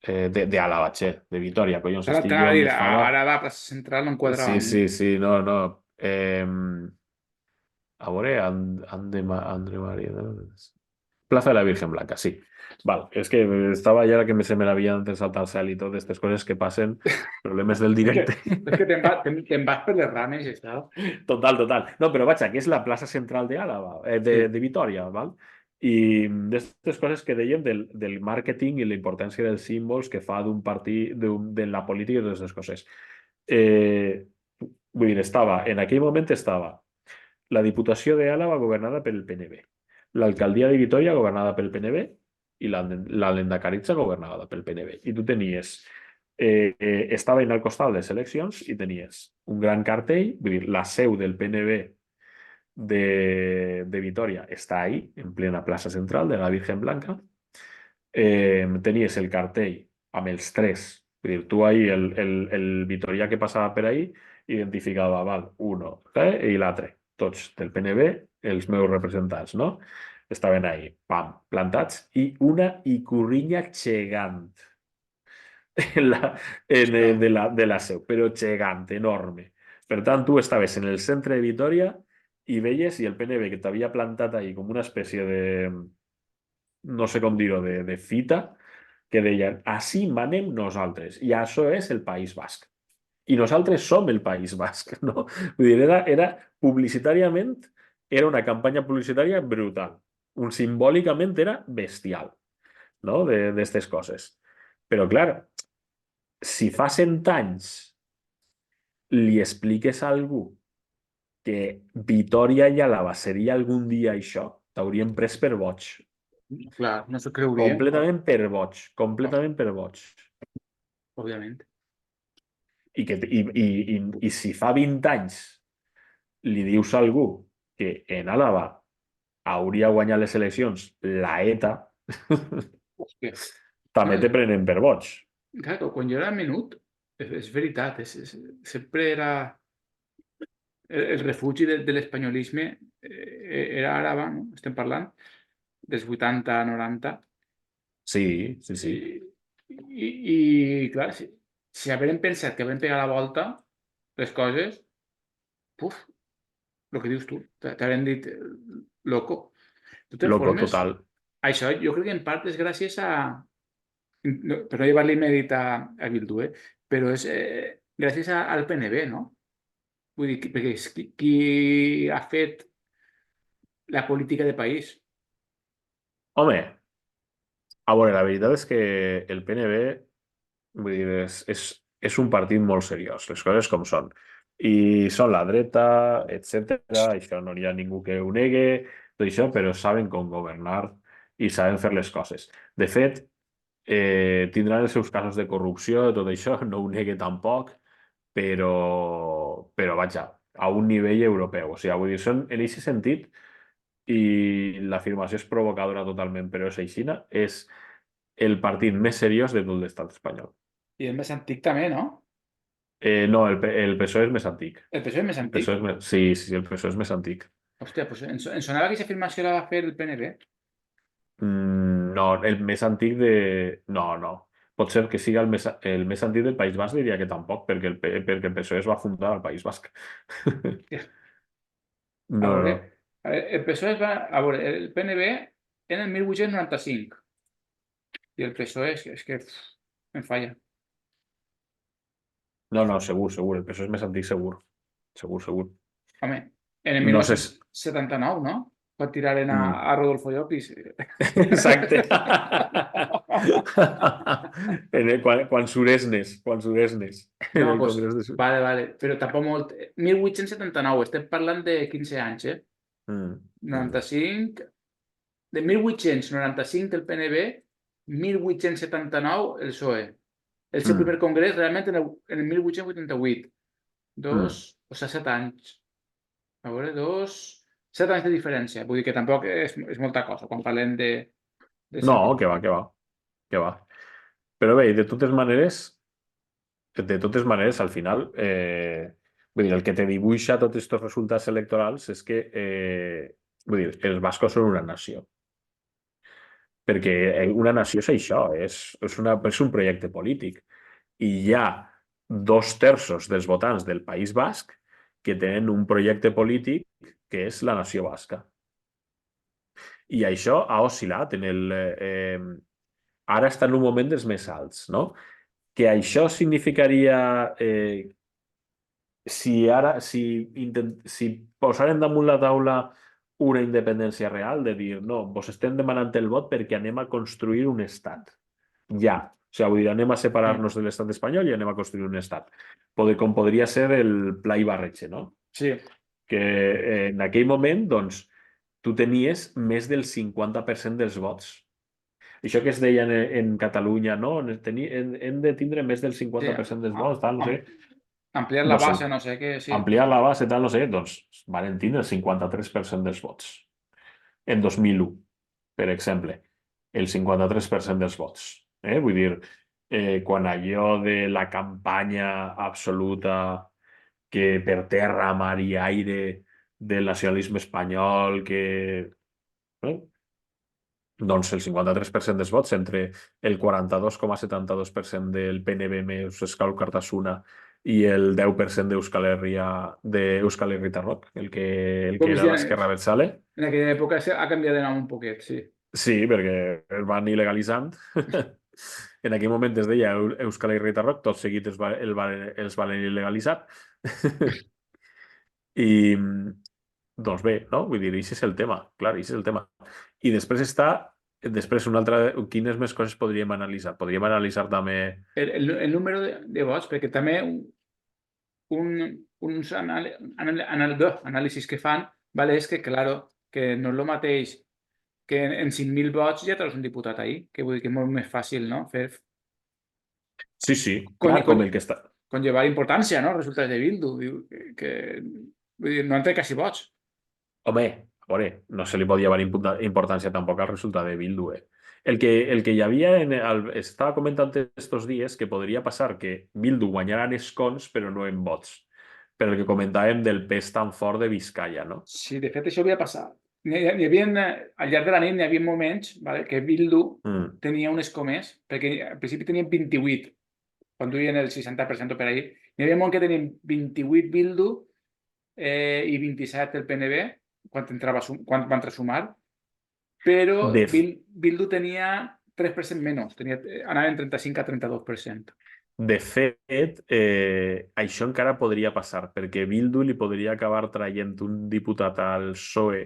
de Àlava, che, de Vitoria, collons, Ara estic t'anava jo a on dir, es fa... ara la plaça central no enquadrava Sí, a mi. sí, sí, no, no. A veure, Andre María... Plaza de la Virgen Blanca, sí. Val, és que estava ja que se me n'havien de saltar el cel i totes aquestes coses que passen, problemes del És que, directe. és que te'n vas per les rames i tal. Total, total. No, però vaja, que és la plaça central d'Àlava, Sí. de Vitoria, val? I d'aquestes coses que dèiem del màrqueting i la importància dels símbols que fa d'un partit, de la política i totes aquestes coses. Vull dir, en aquell moment estava la Diputació de Álava governada pel PNB, l'alcaldia de Vitoria governada pel PNB i la Lendacaritza governada pel PNB. I tu tenies, estaven al costat de les eleccions i tenies un gran cartell, vull dir, la seu del PNB de Vitoria està ahí, en plena plaça central de la Virgen Blanca. Tenies el cartell amb els tres, vull dir, tu ahí, el vitorià que passava per ahí, identificava, val, uno i l'altre, tots del PNB, els meus representants, no? Estaven ahí, pam, plantats, i una icurriña gegant de la seu, però gegant, enorme. Per tant, tu estaves en el centre de Vitoria i veies i el PNB que t'havia plantat ahí com una espècie de, no sé com dir-ho, de fita, que deien, així manem nosaltres, i això és el País Basc. I nosaltres som el País Basc, no? Vull dir, era publicitàriament, era una campanya publicitària brutal. Simbòlicament era bestial, no? D'estes coses. Però, clar, si fa 100 anys li expliques a algú que Vitòria i Àlava seria algun dia això, t'haurien pres per boig. Clar, no s'ho creurien, Completament per boig. Completament per boig. òbviament. I si fa 20 anys li dius a algú que en Àlava hauria guanyat les eleccions la ETA, Hòstia. No, també te prenen per boig. clar, quan jo era menut, és veritat, sempre era el refugi de l'espanyolisme, era Àraba, no? Estem parlant dels 80, 90, Sí, sí, sí. i clar, si haguérem pensat que vam pegar la volta, les coses, puf, el que dius tu, t'haurem dit loco. De totes Loco formes, total. això jo crec que en part és gràcies a, per no llevar-li mèrit a Bildu, però és gràcies al PNB, no? Vull dir, perquè és qui ha fet la política de país. Home, a veure, la veritat és que el PNB, vull dir, és un partit molt seriós, les coses com són. I són la dreta, etc. Això no hi ha ningú que ho negue, tot això, però saben com governar i saben fer les coses. De fet, tindran els seus casos de corrupció, tot això, no ho negue tampoc, però vaja, a un nivell europeu. O sigui, vull dir, són, en aquest sentit, i l'afirmació és provocadora totalment, però és aixina, és el partit més seriós de tot l'estat espanyol. I el més antic també, no? No, el PSOE és més antic. El PSOE és més El antic? PSOE és més... Sí, sí, el PSOE és més antic. Hòstia, doncs em sonava que aquesta afirmació la va fer el PNB. No, el més antic de... No, no. Pot ser que siga el més antic del País Basc, diria que tampoc, perquè el PSOE es va fundar al País Basc. Hòstia. A No, veure, no. el PSOE es va... A veure, el PNB en el 1895 i el PSOE és que em falla. No, no, segur, segur. El PSOE és més antic, segur. Segur, segur. Home, en el No sé... 1979, no? Quan tiraren Mm. a Rodolfo Llopis. Exacte. Quan Suresnes, quan Suresnes, en No, el doncs, Congrés de vale, vale. Però tampoc molt... 1879, estem parlant de 15 anys, eh? Mm. 95... De 1895 el PNB, 1879 el PSOE. El seu primer congrés realment en el 1888. O sigui, 7 anys. A veure, 7 anys de diferència. Vull dir que tampoc és molta cosa quan parlem de No, sentit. que va, que va, que va. Però bé, de totes maneres, al final, vull dir, el que te dibuixa tots aquests resultats electorals és que, vull dir, els bascos són una nació. Perquè una nació és això, és un projecte polític. I hi ha 2/3 dels votants del País Basc que tenen un projecte polític que és la nació basca. I això ha oscil·lat ara està en un moment dels més alts, no? Que això significaria si posaren damunt la taula una independència real, de dir, no, vos estem demanant el vot perquè anem a construir un estat. Ja. O sigui, vull dir, anem a separar-nos de l'estat espanyol i anem a construir un estat. Com podria ser el Pla Ibarretxe, no? Sí. Que en aquell moment, doncs, tu tenies més del 50% dels vots. Això que es deia en Catalunya, no? Hem de tindre més del 50% dels vots, tal, no sé. Ampliar la No sé, base, no sé què, sí. ampliar la base, tal, no sé, doncs van tindre el 53% dels vots. En 2001, per exemple, el 53% dels vots. Vull dir, quan allò de la campanya absoluta que per terra, mar i aire del nacionalisme espanyol, doncs el 53% dels vots entre el 42,72% del PNB més Escal Cartasuna i el 10% d'Euskal Herritarrok, el que Com era ja l'Esquerra Abertzale. en aquella època ha canviat de nom un poquet, sí. Sí, perquè el van il·legalitzant. En aquell moment es deia Euskal Herrieta Rock, tot seguit els valen il·legalitzar. I, doncs bé, no? Vull dir, això és el tema, clar, això és el tema. I després una altra, quines més coses podríem analitzar? Podríem analitzar també... El número de vots, perquè també uns anàlisis que fan, vale, és que, claro, que no és el mateix que en 5.000 vots ja treus un diputat ahí, que vull dir que és molt més fàcil, no? Sí, sí, clar, com el que està... Conllevar importància, no? Resultats de Bildu. Diu vull dir, no han tret quasi vots. Home, a veure, no se li pot llevar importància tampoc al resultat de Bildu, eh? El que hi havia, estava comentant estos dies que podria passar que Bildu guanyara en escons però no en vots. Per el que comentàvem del pes tan fort de Vizcaya, no? Sí, de fet, això havia passat. Al llarg de la nit n'hi havia moments, vale, que Bildu tenia un escó més, perquè al principi tenien 28, quan duien el 60% per ahir. N'hi havia un moment que tenien 28 Bildu i 27 el PNB, quan van resumar, però De, Bildu tenia 3% menys, anava en 35 a 32%. de fet, això encara podria passar, perquè Bildu li podria acabar traient un diputat al PSOE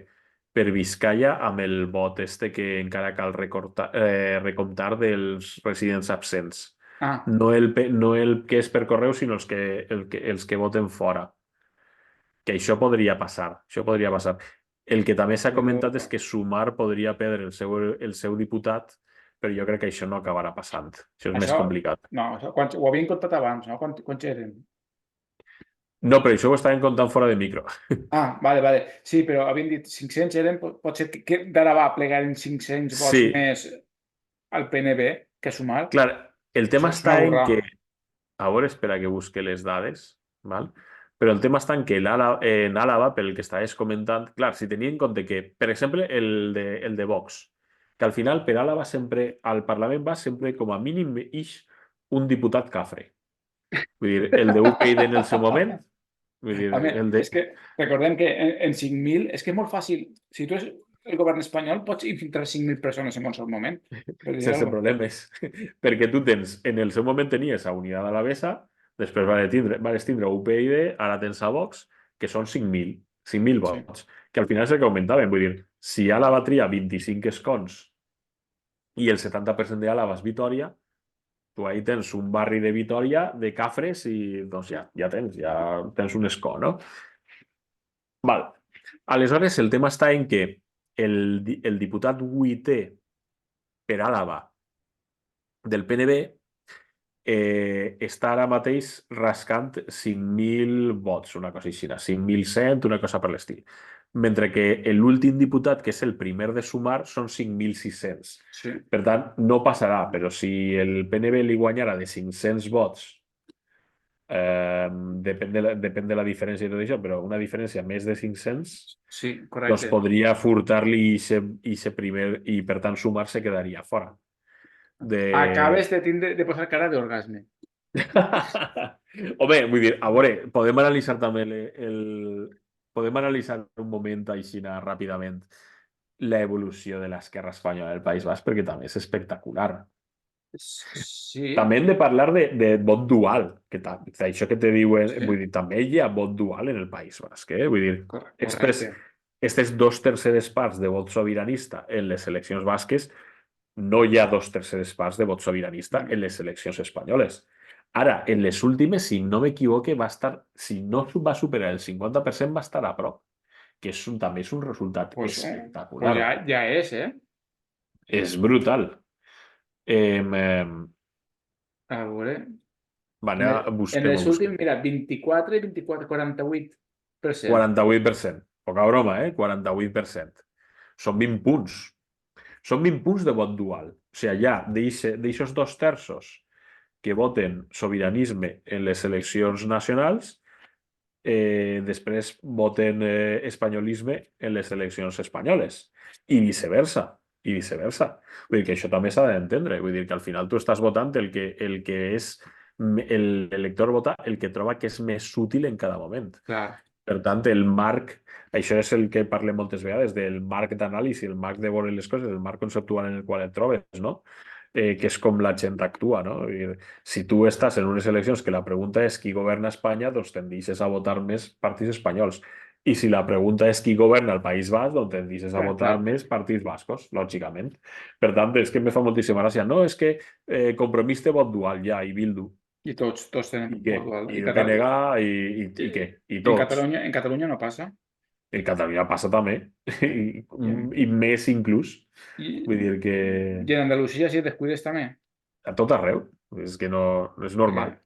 per Vizcaya amb el vot que encara cal recomptar dels residents absents. Ah, No el que és per correu, sinó els que voten fora. Que això podria passar. Això podria passar. El que també s'ha comentat és que Sumar podria perdre el seu diputat, però jo crec que això no acabarà passant. Això és més complicat. no, ho havien contat abans, no? Quants eren? No, però això ho estàvem contant fora de micro. Ah, vale. Sí, però havien dit 500 eren, pot ser que d'ara va plegar en 500 vots Sí, més al PNB que a Sumar. clar, el tema És una està en que... borrada. A veure, espera que busque les dades, val? Però el tema està en que en Àlava, pel que estaves comentant, clar, si tenia en compte que, per exemple, el de Vox, que al final per Àlava sempre, al Parlament va sempre com a mínim un diputat cafre. Vull dir, el de UPyD en el seu moment, vull dir, Home, el de... és que recordem que en 5.000 és que és molt fàcil. Si tu és el govern espanyol, pots infiltrar 5.000 persones en qualsevol moment. Per dir sense alguna cosa. problemes. Perquè tu tens, en el seu moment tenies a Unitat Alavesa, després vas tindre UPyD, ara tens a Vox, que són 5.000 Sí. vots. Que al final és el que augmentaven. Vull dir, si Àlava tria 25 escons i el 70% d'Àlava és Vitòria, tu ahí tens un barri de Vitòria, de Cafres, i doncs ja tens un escó, no? Val. Aleshores, el tema està en que el diputat vuitè per Àlava del PNB està ara mateix rascant 5.000 vots, una cosa així, 5.100, una cosa per l'estil. Mentre que l'últim diputat, que és el primer de Sumar, són 5.600. Sí. Per tant, no passarà, però si el PNB li guanyara de 500 vots, depèn de la diferència i tot això, però una diferència més de 500, Sí, doncs correcte. podria furtar-li i ser primer, i per tant Sumar se quedaria fora. Acabes de posar cara d'orgasme. Home, vull dir, a veure, podem analitzar també podem analitzar un moment així ràpidament l'evolució de l'esquerra espanyola del País Basc, perquè també és espectacular. Sí, També hem de parlar de vot dual, que això que te diuen, sí, vull dir, també hi ha vot dual en el País Basc, vull dir, correcte. aquestes 2/3 parts de vot sobiranista en les eleccions basques, no hi ha 2/3 parts de vot sobiranista en les eleccions espanyoles. Ara, en les últimes, si no m'equivoque, si no va superar el 50%, va estar a prop, que també és un resultat Pues espectacular. ja és, eh? És brutal. A veure... En Busquem, els últims, mira, 24 i 24, 48%. 48%. Poca broma, 48%. Són 20 punts. Són 20 punts de vot dual. O sigui, ja d'aixos 2/3 que voten sobiranisme en les eleccions nacionals, després voten espanyolisme en les eleccions espanyoles. I viceversa. I viceversa. Vull dir que això també s'ha d'entendre. Vull dir que al final tu estàs votant el que és l'elector vota el que troba que és més útil en cada moment. Clar. Per tant, el marc, això és el que parlem moltes vegades, del marc d'anàlisi, el marc de veure les coses, el marc conceptual en el qual et trobes, no? que és com la gent actua, no? Vull dir, si tu estàs en unes eleccions que la pregunta és qui governa Espanya, doncs tendeixes a votar més partits espanyols. I si la pregunta és qui governa el País Basc, doncs tendeixes a votar Clar. més partits bascos, lògicament. Per tant, és que me fa moltíssima gràcia. No, és que Compromís té vot dual, ja, i Bildu. I tots tenen I què? vot dual. I el PNG i què? I tots. En Catalunya no passa. En Catalunya passa també. I, I, i més inclús. i, Vull dir que i en Andalusia, si et descuides, també. a tot arreu. És que no, no és Perquè, normal.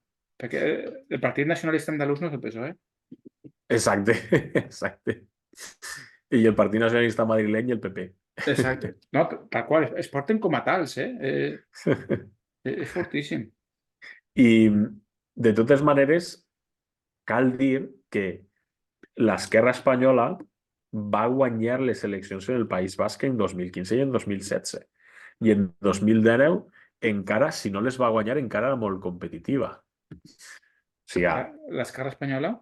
perquè el Partit Nacionalista Andalús no és el PSOE. Exacte, exacte. I el Partit Nacionalista Madrileny i el PP. Exacte. No, tal qual. Es porten com a tals, eh? És fortíssim. I de totes maneres, cal dir que l'esquerra espanyola va guanyar les eleccions en el País Basc en 2015 i en 2016. I en 2019 encara, si no les va guanyar, encara era molt competitiva. O sigui, L'esquerra espanyola,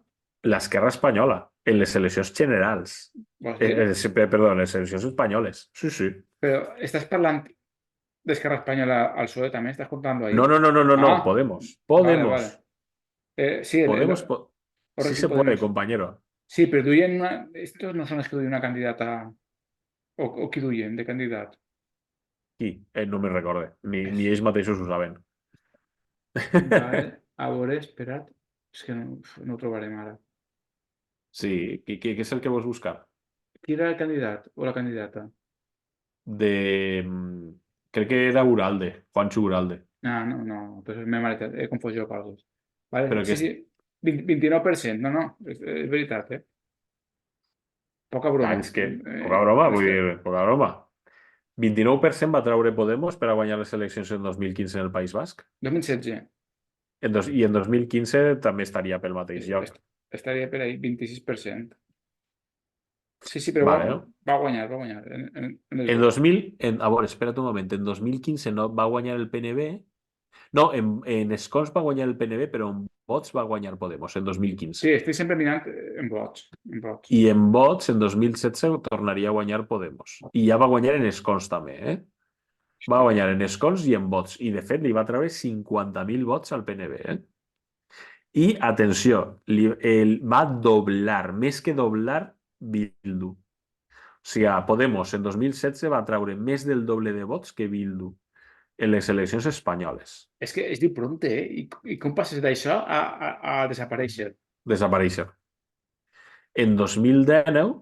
l'esquerra espanyola, en les eleccions generals. vols dir? Perdó, en les eleccions espanyoles. Sí, sí. Però estàs parlant d'Esquerra Espanyola al PSOE també? ¿Estás contando ahí? No, no, no, no, no, no. Ah, Podemos. vale, vale. Podemos. Sí, Podemos. Sí correcto, se puede, Podemos. compañero. Sí, pero duyen una... Estos no son los que duyen una candidata... O qui duyen de candidat? Sí, no me recorde. Ni ells mateixos ho saben. Vale, a veure, espera't. És que no ho trobarem ara. Sí, què és el que vols buscar? Qui era el candidat o la candidata? De... Crec que era Uralde, Juancho Uralde. Ah, no, pues m'he marejat, he confós jo coses. Vale, Però que sí, 29%, no, és veritat, eh? Poca broma. és que poca broma, vull És que dir, poca broma. 29% va treure Podemos per a guanyar les eleccions en 2015 en el País Basc. 2016 I en 2015 també estaria pel mateix lloc. estaria per ahí, 26%. Sí, però Vale, no? va guanyar, en els En vots. 2000, a veure, espera't un moment, en 2015 no va guanyar el PNB. No, en escons va guanyar el PNB, però en vots va guanyar Podemos en 2015. Sí, estic sempre mirant en vots. En vots. I en vots, en 2016, tornaria a guanyar Podemos. I ja va guanyar en escons també, eh? Va guanyar en escons i en vots. I, de fet, li va treure 50.000 vots al PNB, eh? I, atenció, va doblar, més que doblar, Bildu. O sigui, Podemos en 2016 va treure més del doble de vots que Bildu en les eleccions espanyoles. És que es diu prompte, eh? I com passes d'això a desaparèixer? Desaparèixer. En 2019,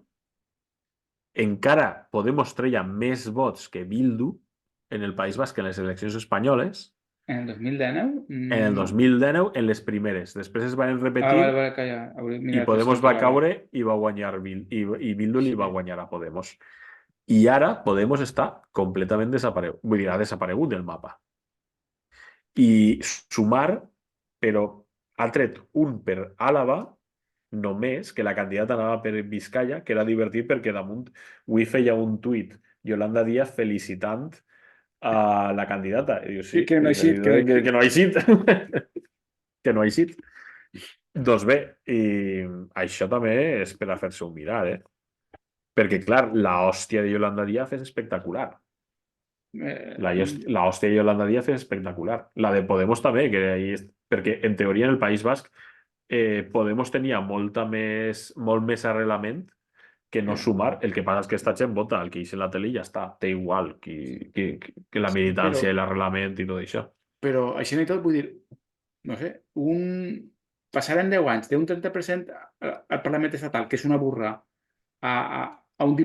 encara Podemos treia més vots que Bildu en el País Basc en les eleccions espanyoles. En el 2019? En el 2019, en les primeres. Després es van repetir Vale, calla. i Podemos va caure i va guanyar i Bildu li va guanyar a Podemos. I ara Podemos està completament desaparegut. Vull dir, ha desaparegut del mapa. I Sumar, però ha tret un per Àlava, només que la candidata anava per Vizcaya, que era divertit perquè damunt avui feia un tuit Yolanda Díaz felicitant a la candidata. I diu, sí, Que no ha eixit, que no ha eixit. Que no ha eixit. Doncs bé, i això també és per a fer-se un mirar, eh? Perquè, clar, la hòstia de Yolanda Díaz és espectacular. La hòstia de Yolanda Díaz és espectacular. La de Podemos també, perquè en teoria en el País Basc Podemos tenia molt més arrelament que no Sumar. El que passa és que esta gent vota el que ix en la tele i ja està. Té igual que la militància i l'arrelament i tot això. Però així i tot, vull dir, no sé, passaren 10 anys d'un 30% al Parlament estatal, que és una burra, a un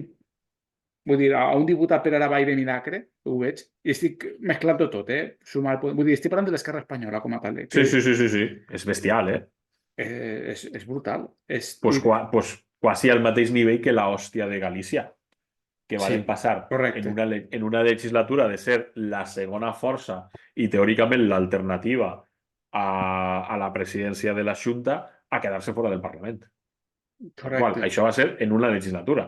diputat per Aravall de Milagre, ho veig, i estic mesclant tot, Sumar, vull dir, estic parlant de l'esquerra espanyola com a tal. Sí. És bestial, eh? És brutal. Quasi al mateix nivell que la hòstia de Galícia, que van passar correcte. en una legislatura de ser la segona força i teòricament l'alternativa a la presidència de la Junta a quedar-se fora del Parlament. Tal qual. Això va ser en una legislatura,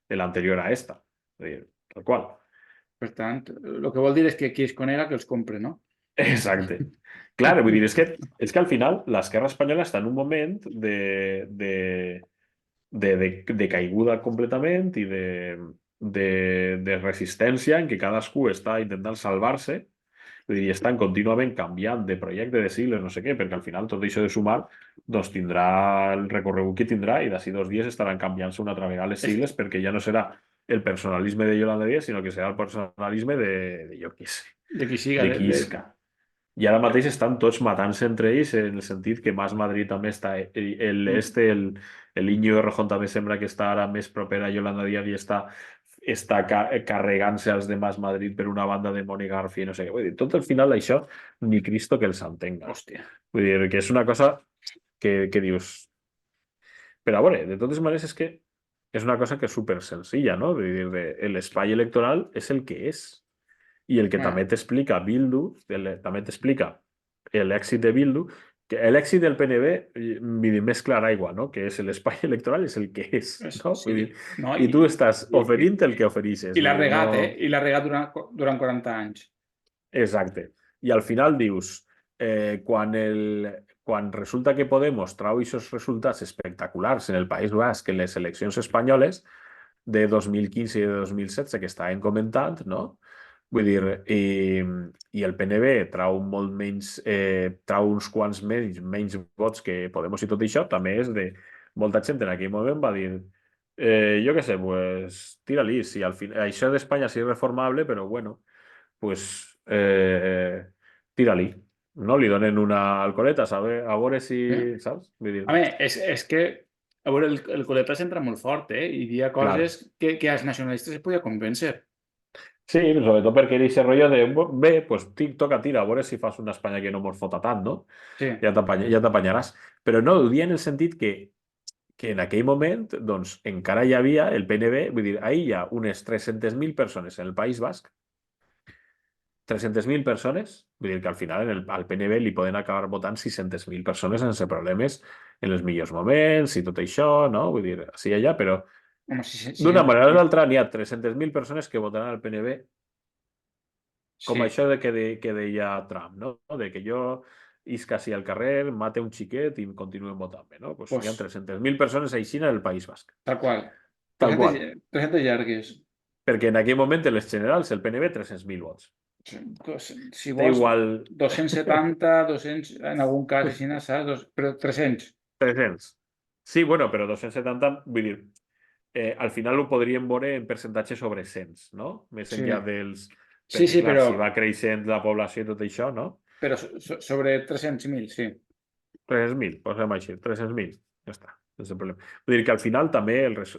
de l'anterior a esta. Tal qual. Per tant, el que vol dir és que qui es conega que els compre, no? Exacte. Clar, vull dir, és que al final l'esquerra espanyola està en un moment de caiguda completament i de resistència en què cadascú està intentant salvar-se Vull dir, estan contínuament canviant de projecte, de sigles, no sé què, perquè al final tot això de sumar doncs tindrà el recorregut que tindrà i d'ací 2 dies estaran canviant-se una altra vegada les És sigles perquè ja no serà el personalisme de Yolanda Díaz, sinó que serà el personalisme de jo què sé, de qui siga. de qui isca. I ara mateix estan tots matant-se entre ells en el sentit que Mas Madrid també està, el Íñigo Errejón també sembla que està ara més proper a Yolanda Díaz i està carregant-se als de Mas Madrid per una banda de Moni García i no sé què. Vull dir, tot al final això, ni Cristo que els entenga. Hòstia. Vull dir, que és una cosa que dius... Però a veure, de totes maneres és que és una cosa que és super senzilla, no? Vull dir, l'espai electoral és el que és. I el que també Bueno, t'explica Bildu, també t'explica l'èxit de Bildu, que l'èxit del PNB, vull dir, més clar aigua, no? Que és l'espai electoral, és el que és, no? Vull dir, sí. No, i tu estàs oferint el que ofereixes. i l'ha Vull dir, no... regat, eh? I l'ha regat durant 40 anys. Exacte. I al final dius, quan resulta que Podemos trau aquests resultats espectaculars en el País Basc en les eleccions espanyoles de 2015 i de 2016 que estaven comentant, no? Vull dir, i el PNB trau molt menys, trau uns quants menys vots que Podemos i tot això, també és de molta gent en aquell moment va dir jo què sé, pues tira-li, si al final, això d'Espanya sí és reformable, però bueno, pues tira-li, no? Li donen una alcoleta, a veure si, Eh? saps? Vull dir, A veure, és que a veure, el Coletas entra molt fort, i dia clar. coses que als nacionalistes es podia convèncer. Sí, sobretot perquè era aquest rotllo de, bé, pues toca tira, a veure si fas una Espanya que no mos fota tant, no? Sí, Ja t'apanyaràs. Però no, ho dia en el sentit que en aquell moment, doncs, encara hi havia el PNB, vull dir, ahir hi ha unes 300.000 persones en el País Basc, 300.000 persones, vull dir que al final al PNB li poden acabar votant 600.000 persones sense problemes en els millors moments i tot això, no? Vull dir, sí i allà, però home, sí, sí, d'una manera o l'altra n'hi ha 300.000 persones que votaran al PNB com sí. això que deia Trump, no? De que jo isca així al carrer, mate un xiquet i continuen votant-me, no? Pues hi ha Pues, 300.000 persones així en el País Basc. tal qual. Tal 300, qual. 300 llargues. Perquè en aquell moment, en les generals, el PNB 300.000 vots. Si Té vols, igual 270, 200, en algun cas, així, saps? Però 300. 300. Sí, bueno, però 270, vull dir, al final ho podríem veure en percentatge sobre cents, no? Més Sí. enllà dels... Sí, Perquè, sí, clar, si va creixent la població i tot això, no? però sobre 300.000, sí. 300.000, posem així, 300.000. Ja està, sense problema. Vull dir que al final també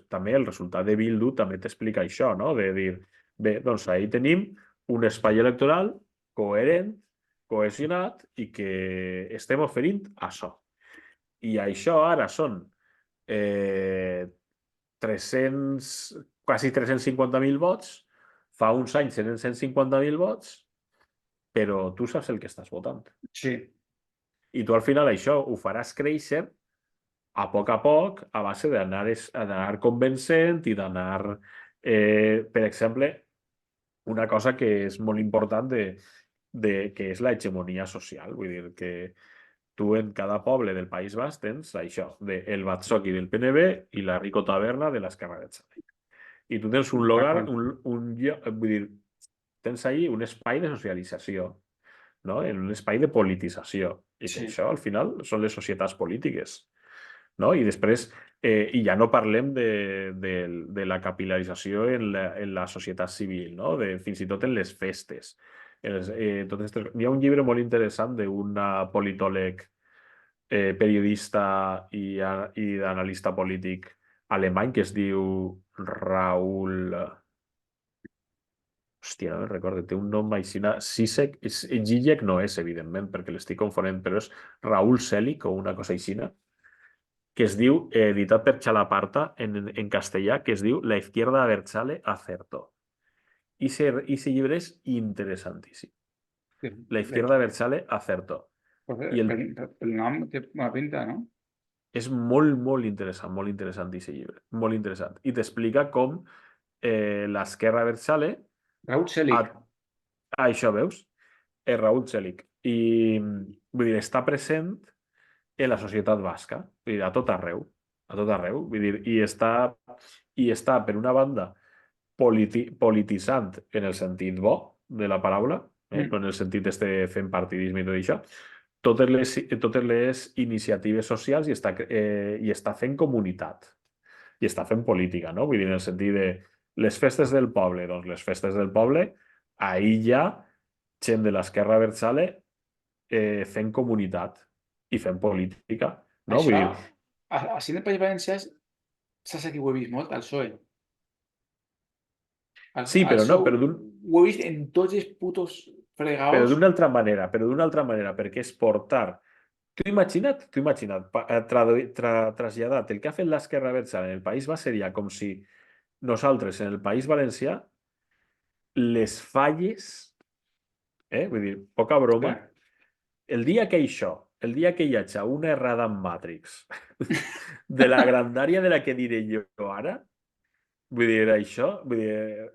també el resultat de Bildu també t'explica això, no? De dir, bé, doncs ahir tenim un espai electoral coherent, cohesionat i que estem oferint això. I això ara són eh, 300, quasi 350.000 vots, fa uns anys eren 150.000 vots, però tu saps el que estàs votant. Sí. I tu al final això ho faràs créixer a poc, a base d'anar convencent i d'anar, per exemple, una cosa que és molt important que és l'hegemonia social. Vull dir que tu en cada poble del País Basc tens això, el Batzoki del PNB i la Rico Taverna de l'Esquerra de Xale. I tu tens un lugar, D'acord. vull dir, tens ahí un espai de socialització, no? En un espai de politització. I que Sí. això, al final, són les societats polítiques. No? I després, i ja no parlem de la capilarització en la societat civil, no? Fins i tot en les festes. Hi ha un llibre molt interessant d'un politòleg, periodista i analista polític alemany que es diu Raúl... Hòstia, no me'n recordo, té un nom així, Zizek, Zizek no és, evidentment, perquè l'estic confonent, però és Raúl Selig o una cosa així, que es diu, editat per Chalaparta en castellà, que es diu La izquierda Abertzale acertó. I ese llibre és interessantíssim. La izquierda Abertzale acertó. I El nom té una pinta, no? és molt, molt interessant aquest llibre. Molt interessant. I t'explica com l'esquerra Abertzale... Raúl Selig. Això veus? Raúl Selig. I vull dir, està present en la societat basca, vull dir, a tot arreu, a tot arreu, vull dir, i està per una banda polititzant en el sentit bo de la paraula, Mm. en el sentit este fent partidisme i tot això, totes les iniciatives socials i està fent comunitat i està fent política, no? Vull dir, en el sentit de les festes del poble, doncs les festes del poble, ahí hi ha gent de l'esquerra abertzale fent comunitat i fent política, no? Vull Això, dir, així en el País Valencià, saps que ho he vist molt, al PSOE. sí, Al però no, PSOE ho he vist en tots els putos però fregaos. d'una altra manera, perquè és portar. Tu imagina't, traslladat el que ha fet l'esquerra abertzale en el País Basc seria com si nosaltres en el País Valencià les falles, vull dir, poca Sí. broma, el dia que hi hagi una errada en Matrix de la grandària de la que diré jo ara, vull dir, això, vull dir,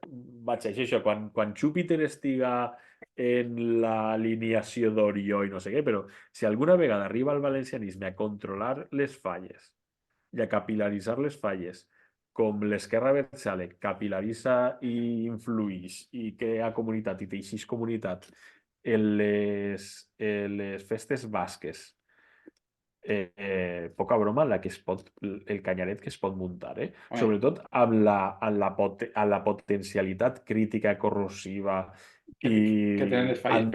vaig, això, quan Júpiter estiga en l'alineació d'Orió i no sé què, però si alguna vegada arriba el valencianisme a controlar les falles i a capilaritzar les falles, com l'esquerra abertzale capilaritza i influïx i crea comunitat i teixix comunitat en les festes basques, poca broma el canyaret que es pot muntar, Home, sobretot amb la potencialitat crítica, corrosiva que tenen les i falles.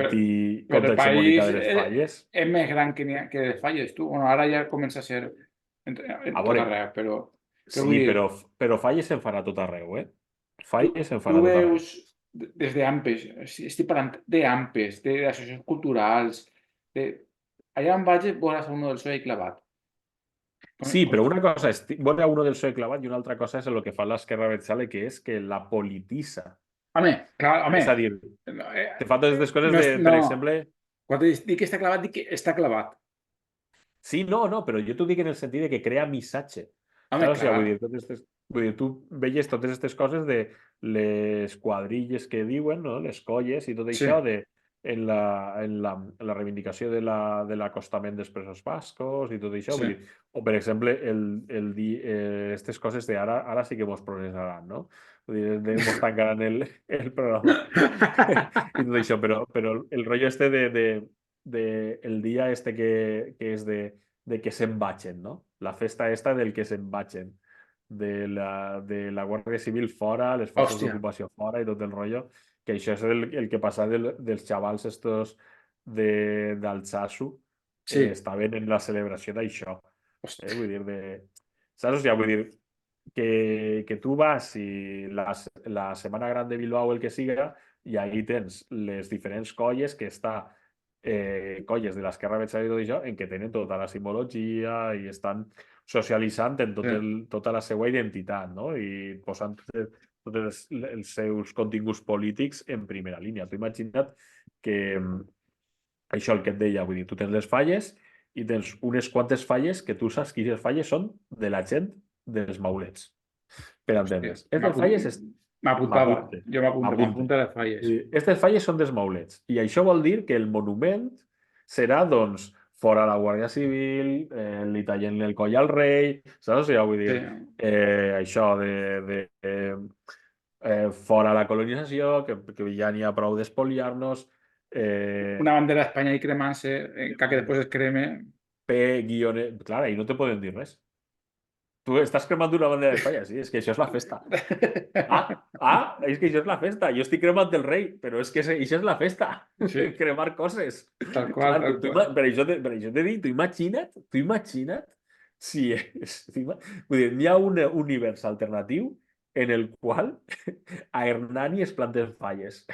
Però el contra-hegemònica país de les falles. és més gran que les falles, tu. Bueno, ara ja comença a ser en A tot veure, arreu, però vull sí, dir, però falles se'n farà a tot arreu, eh? tu, Falles se'n tu farà a tot arreu. veus des d'AMPES, estic parlant d'AMPES, d'associacions culturals, de... allà on vaig veuràs un del PSOE clavat. Sí, però una cosa és veure a uno del PSOE clavat i una altra cosa és el que fa l'esquerra abertzale, que és que la polititza. Home, clar, home, És a dir, no, te fa totes aquestes coses no, de, per no. exemple. Quan dic que està clavat, dic que està clavat. Sí, no, però jo t'ho dic en el sentit de que crea missatge. Home, Saps? O sigui, clar, vull dir, tu veies totes aquestes coses de les quadrilles que diuen, no? Les colles i tot sí, això en la reivindicació de l'acostament dels presos bascos i tot això. sí. Vull dir, o per exemple, aquestes coses de ara sí que mos processaran, no? Vull dir, mos tancaran el programa. I tot això, però el rotllo este el dia este que és de que s'embatxen, no? La festa esta del que s'embatxen, de la Guàrdia Civil fora, les forces Hòstia, d'ocupació fora i tot el rotllo, que això és el que passa dels xavals estos d'Altsasu, sí, estaven en la celebració d'això, hòstia, vull dir, saps? O sigui, vull dir, que tu vas i la Setmana Gran de Bilbao, el que siga, i ahí tens les diferents colles que està colles de l'esquerra abertzale i tot això, en què tenen tota la simbologia i estan socialitzant en sí, tota la seva identitat, no? I posant tots els seus continguts polítics en primera línia. Tu imagina't que això el que et deia, vull dir, tu tens les falles i tens unes quantes falles que tu saps que les falles són de la gent dels maulets, per hòstia. entendre's. Aquestes falles M'apuntava, m'apunte, jo m'apunte. m'apunta les falles. Aquestes falles són dels maulets i això vol dir que el monument serà, doncs, fora la Guàrdia Civil, li tallen el coll al rei, saps? O sigui, vull Sí. dir, això fora la colonització, que ja n'hi ha prou d'espoliar-nos, Una bandera d'Espanya ahí cremant-se, que després es creme. Clar, i no te poden dir res. Tu estàs cremant una bandera d'Espanya, sí, és que això és la festa. És que això és la festa. Jo estic cremant el rei, però és que això és la festa. Sí, Cremar coses. tal qual, Clar, tal qual. per això t'he dit, tu imagina't si vull dir, hi ha un univers alternatiu en el qual a Hernani es planten falles.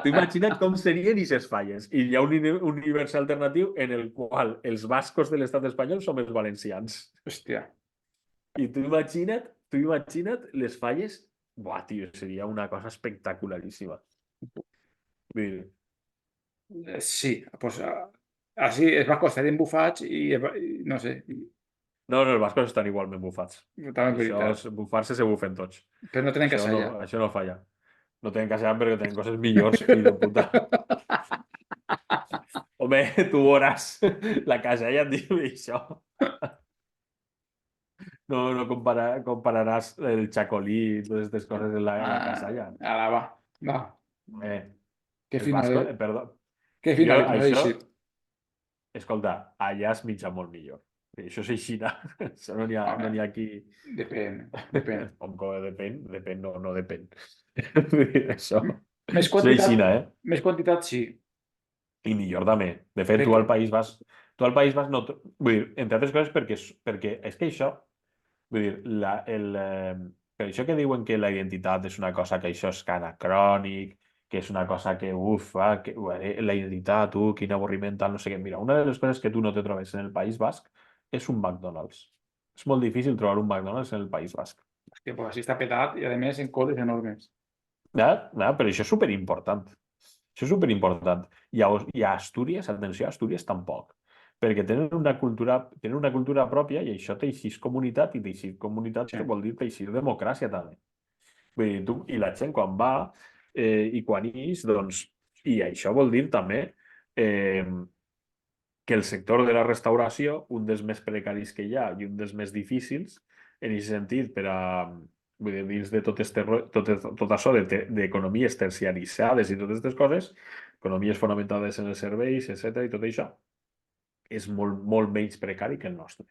Tu imagina't com serien aquestes falles. I hi ha un univers alternatiu en el qual els bascos de l'estat espanyol som els valencians. Hòstia. I tu imagina't les falles. Buah, tio, seria una cosa espectacularíssima. Vull dir, Sí, pues així es va costar embufats i no sé, no, els bascos estan igualment bufats. també és Això, veritat. bufar-se se bufen tots. Però no tenen Això no, casalla. això no falla. No tenen que ser perquè tenen coses millors, fill de puta. Home, tu veuràs la casella, tio, i això. No compararàs el xacolí i totes aquestes coses en la casalla. Ara va, va. Que El final, basco, perdó. que Jo, final, que no he això, eixit. escolta, allà es menja molt millor. Això és Xina. Això no n'hi ha, Home, no n'hi ha aquí. depèn, depèn. Com depèn? Depèn, no, no depèn. Vull dir, Més això és quantitat, Xina, més quantitat sí. I millor també. De fet, Crec que... tu al País Basc no... Vull dir, entre altres coses perquè és que això, vull dir, per això que diuen que la identitat és una cosa que això és anacrònic, que és una cosa que, la identitat, quin avorriment, tal, no sé què. Mira, una de les coses que tu no te trobes en el País Basc és un McDonald's. És molt difícil trobar un McDonald's en el País Basc. Hòstia, pues així està petat i a més en coles enormes. Però això és superimportant. Això és superimportant. I a Astúries, atenció, a Astúries tampoc. Perquè tenen una cultura pròpia i això teixís comunitat i teixir comunitat Sí, que vol dir teixir democràcia també. Vull dir, i la gent quan va i quan ix, doncs, i això vol dir també eh, que el sector de la restauració, un dels més precaris que hi ha i un dels més difícils, en aquest sentit, vull dir, dins de tot això d'economies terciaritzades i totes aquestes coses, economies fonamentades en els serveis, etc. i tot això, és molt, molt menys precari que el nostre.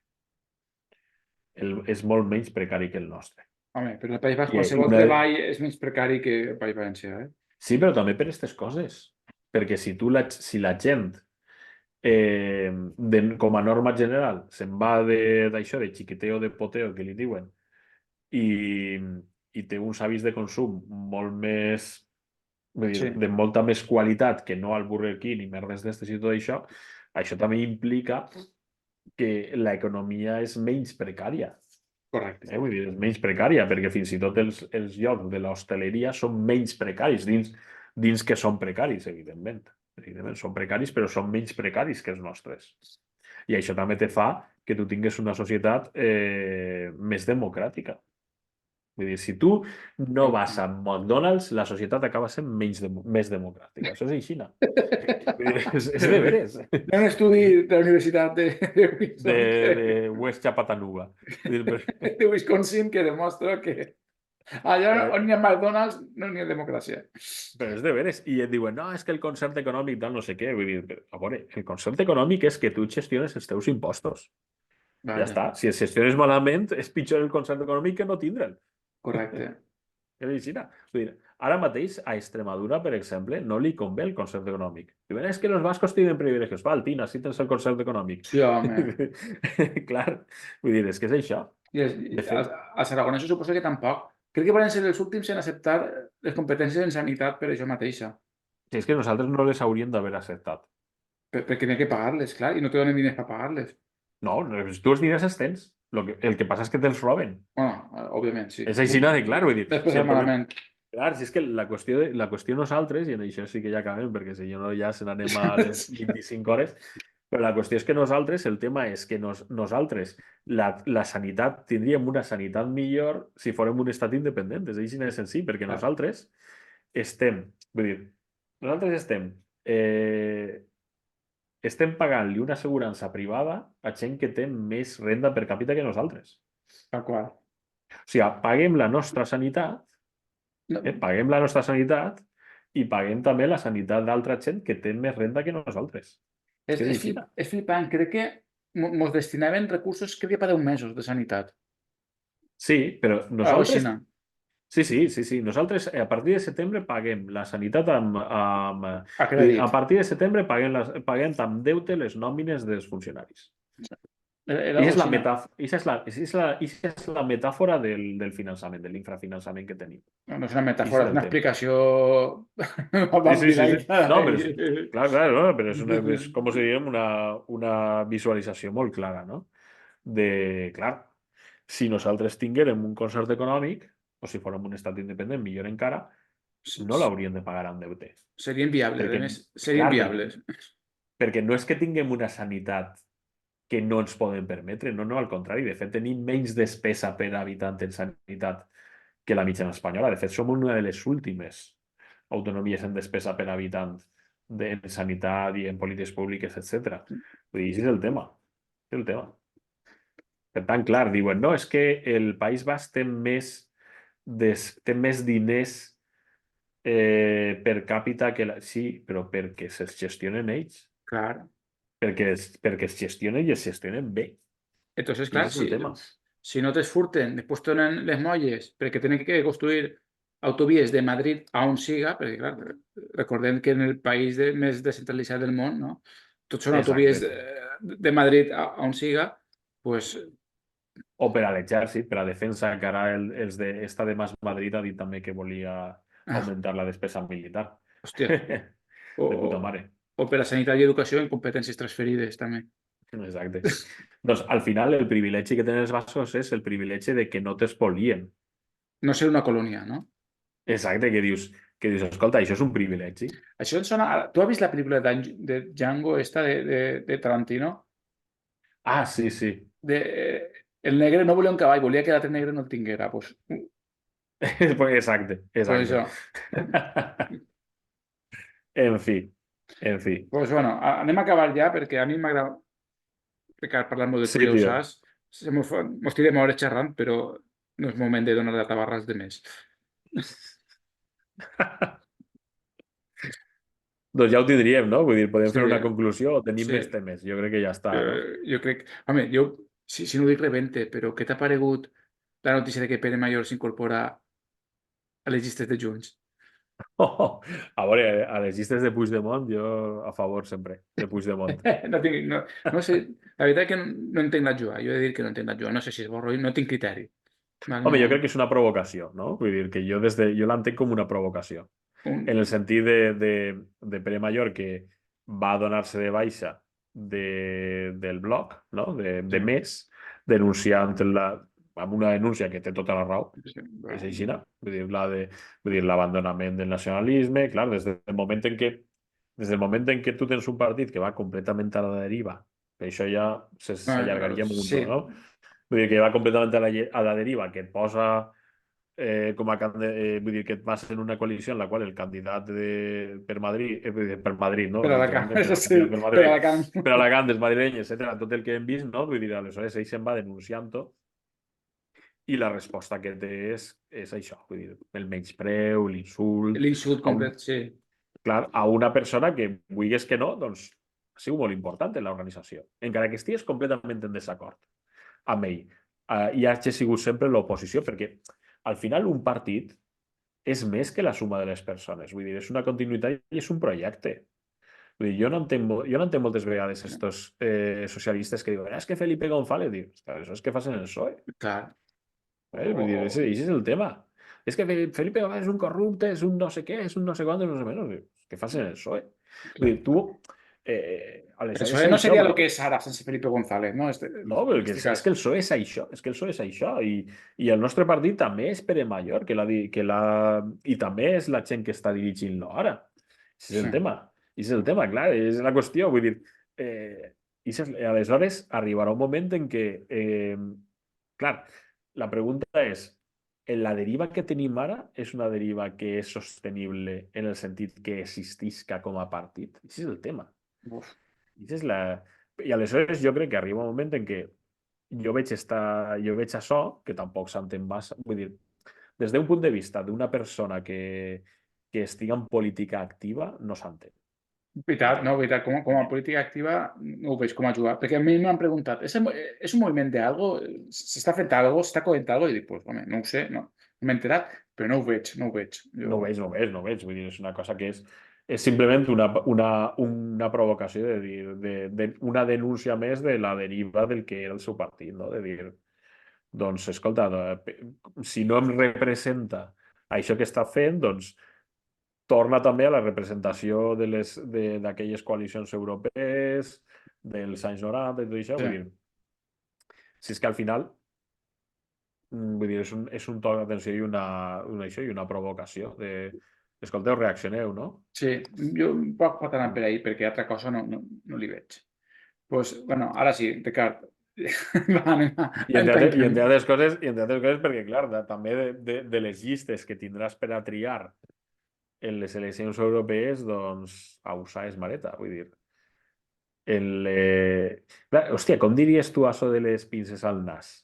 És molt menys precari que el nostre. home, però el País Basc I qualsevol una... treball és menys precari que el País Valencià, eh? Sí, però també per aquestes coses. Perquè si la gent com a norma general se'n va d'això, de xiqueteo, de poteo, que li diuen, i, i té uns hàbits de consum molt més, vull dir, Sí, de molta més qualitat que no al Burger King i merdes d'estes i tot això, això també implica que l'economia és menys precària. correcte. Vull dir, és menys precària, perquè fins i tot els llocs de l'hostaleria són menys precaris, dins que són precaris, evidentment. Evidentment, són precaris, però són menys precaris que els nostres. I això també te fa que tu tingues una societat més democràtica. Vull dir, si tu no vas a McDonald's, la societat acaba sent més democràtica. Això és així. Vull dir, és de veres. Hi ha un estudi de la Universitat De West Chappatanuga. Vull dir, de Wisconsin que demostra que allà però, on hi ha McDonald's no n'hi ha democràcia. però és de veres. I et diuen, no, és que el concert econòmic tal no sé què. Vull dir, a veure, el concert econòmic és que tu gestiones els teus impostos. Ja Vaja, està. Si els gestiones malament, és pitjor el concert econòmic que no tindre'l. correcte. És així. Vull dir, ara mateix a Extremadura, per exemple, no li convé el concert econòmic. Diuen, és que els bascos tenen privilegios. Val, Tina, si tens el concert econòmic. Sí, home. Clar, vull dir, és que és això. I De fet, als aragonesos suposo que tampoc. Crec que van ser els últims en acceptar les competències en sanitat per això mateixa. si és que nosaltres no les hauríem d'haver acceptat. Perquè n'hi ha que pagar-les, clar, i no te donen diners per pagar-les. No, tu els diners els tens. El que passa és que te'ls roben. Bueno, òbviament, sí. És així de clar, vull dir, Després si el problema... malament. Clar, si és que la qüestió nosaltres, i en això sí que ja acabem, perquè si no ja se n'anem a les 25 hores, però la qüestió és que nosaltres, el tema és que nosaltres, la sanitat, tindríem una sanitat millor si fórem un estat independent, és així de senzill, perquè Clar. nosaltres vull dir, nosaltres estem pagant-li una assegurança privada a gent que té més renda per càpita que nosaltres. Tal qual. O sigui, paguem la nostra sanitat, No, paguem la nostra sanitat i paguem també la sanitat d'altra gent que té més renda que nosaltres. És que és així. és flipant. Crec que mos destinaven recursos, crec que per 10 mesos de sanitat. Sí, però A la nosaltres... Xina. Sí. Nosaltres a partir de setembre paguem la sanitat A crèdit. a partir de setembre paguem amb deute les nòmines dels funcionaris. Era I a és la la Xina. és la metàfora del finançament, de l'infrafinançament que tenim. No, no és una I metàfora, és és el una tema. explicació Sí. No, però vampiraire. no, però és com us diríem, una visualització molt clara, no? Clar, si nosaltres tinguérem un concert econòmic, o si fórem un estat independent, millor encara, no l'hauríem de pagar amb deute. Serien viables, a Perquè, més, serien clar, viables. perquè no és que tinguem una sanitat que no ens podem permetre, no, al contrari, de fet tenim menys despesa per habitant en sanitat que la mitjana espanyola. De fet, som una de les últimes autonomies en despesa per habitant en sanitat i en polítiques públiques, etc. Vull dir, això és el tema. És el tema. Per tant, clar, diuen, no, és que el País Basc té més diners per càpita sí, però perquè se'ls gestionen ells. Clar. Perquè es gestionen i es gestionen bé. Entonces, I clar, aquest és el tema. si no t'esfurten, després donen les molles perquè tenen que construir autovies de Madrid a on siga, perquè clar, recordem que en el país més descentralitzat del món, no? Tots són autovies Exacte. de Madrid a on siga, pues, O per a l'exèrcit, per a defensa, que ara els de esta de Mas Madrid ha dit també que volia augmentar la despesa militar. hòstia, o, De o, puta mare. o per a sanitat i educació en competències transferides, també. Exacte. Doncs al final el privilegi que tenen els bascos és el privilegi de que no t'espolien. No ser una colònia, no? Exacte, que dius, escolta, això és un privilegi. Això em sona... Tu has vist la pel·lícula de Django, esta de Tarantino? Ah, sí, sí. El negre no volia un cavall, volia que l'altre negre no el tinguera. Exacte, Pues exacte. això. En fi, en fi. Pues bueno, anem a acabar ja, perquè a mi m'agrada parlar molt de tu, Sí, ja ho tio. saps. Mos tirem hores xerrant, però no és moment de donar la tabarra als demés. Doncs ja ho tindríem, no? Vull dir, podem Sí, fer una conclusió o tenim sí. més temes. Jo crec que ja està, no? Jo crec... Home, jo, si no ho dic rebente, però què t'ha paregut la notícia de que Pere Mayor s'incorpora a les llistes de Junts? A veure, a les llistes de Puigdemont, jo a favor sempre, de Puigdemont. No sé, la veritat que no entenc la jugada. Jo he de dir que no entenc la jugada. No sé si és bo o no tinc criteri. Val, Home, no, jo crec que és una provocació, no? Vull dir que jo l'entenc com una provocació. En el un, sentit de Pere Mayor, que va donar-se de baixa del bloc, no? De sí, més, denunciant amb una denúncia que té tota la raó, sí, és bueno, així, no? Vull dir, l'abandonament del nacionalisme, clar, des del moment en què tu tens un partit que va completament a la deriva, que això ja s'allargaria un munt, sí, no? Vull dir que va completament a la deriva, que et posa vull dir que et vas en una coalició en la qual el candidat per Madrid, vull dir, per Madrid, no? per a la Literalment, cama, per al sí, candidat per per a Madrid, la cama. per a Alacant, els madrilenys, etcètera, tot el que hem vist, no? Vull dir, aleshores ell se'n va denunciant-ho i la resposta que té és això, vull dir, el menyspreu, l'insult, L'insult complet, sí. clar, a una persona que, vulguis que no, doncs ha sigut molt important en l'organització, encara que estigués completament en desacord amb ell. I hagi sigut sempre l'oposició, perquè al final un partit és més que la suma de les persones. Vull dir, és una continuïtat i és un projecte. Vull dir, jo no entenc moltes vegades estos socialistes que diuen és que Felipe González, diu, això és que facin el PSOE. Clar. Vull dir, ese és el tema. És que Felipe González és un corrupte, és un no sé què, és un no sé quant, no sé menys. Diu, és que facin el PSOE. Vull Clar. dir, tu, Eso aleshores és no això, sería lo no? que es ahora sense Felipe González, ¿no? No, En però este és que caso. el PSOE és això, és que el PSOE és això, i el nostre partit també és Pere Mayor, i també és la gent que està dirigint-lo ara. Això és Sí. el tema, això és el tema, clar, és la qüestió, vull dir, aleshores arribarà un moment en què, clar, la pregunta és, la deriva que tenim ara és una deriva que és sostenible en el sentit que existisca com a partit? Això és el tema. Uf. I és la... I aleshores jo crec que arriba un moment en què jo veig això, que tampoc s'entén massa, vull dir, des d'un punt de vista d'una persona que estigui en política activa, no s'entén. Veritat, no, veritat, com a política activa no ho veig com a jugar. Perquè a mi m'han preguntat, ¿es un moviment de algo? ¿S'està fent algo? ¿S'està coent algo? I dic, pues, home, no ho sé, no m'he enterat, però no ho veig, no ho veig. No ho veig, no ho veig, no ho veig. Vull dir, és una cosa que és simplement una provocació de dir, una denúncia més de la deriva del que era el seu partit, no? De dir, doncs, escolta, si no em representa això que està fent, doncs torna també a la representació d'aquelles coalicions europees, dels anys 90 i tot això. Sí, Vull dir, si és que al final, vull dir, és un toc d'atenció i una provocació de, escolteu, reaccioneu, no? sí, jo pot anar per ahí, perquè altra cosa no li veig. Pues, bueno, ara sí, Ricard, va, I anem tancant. entre altres coses, perquè, clar, també de les llistes que tindràs per a triar en les eleccions europees, doncs, a usar és mareta, vull dir. Clar, hòstia, com diries tu això de les pinces al nas?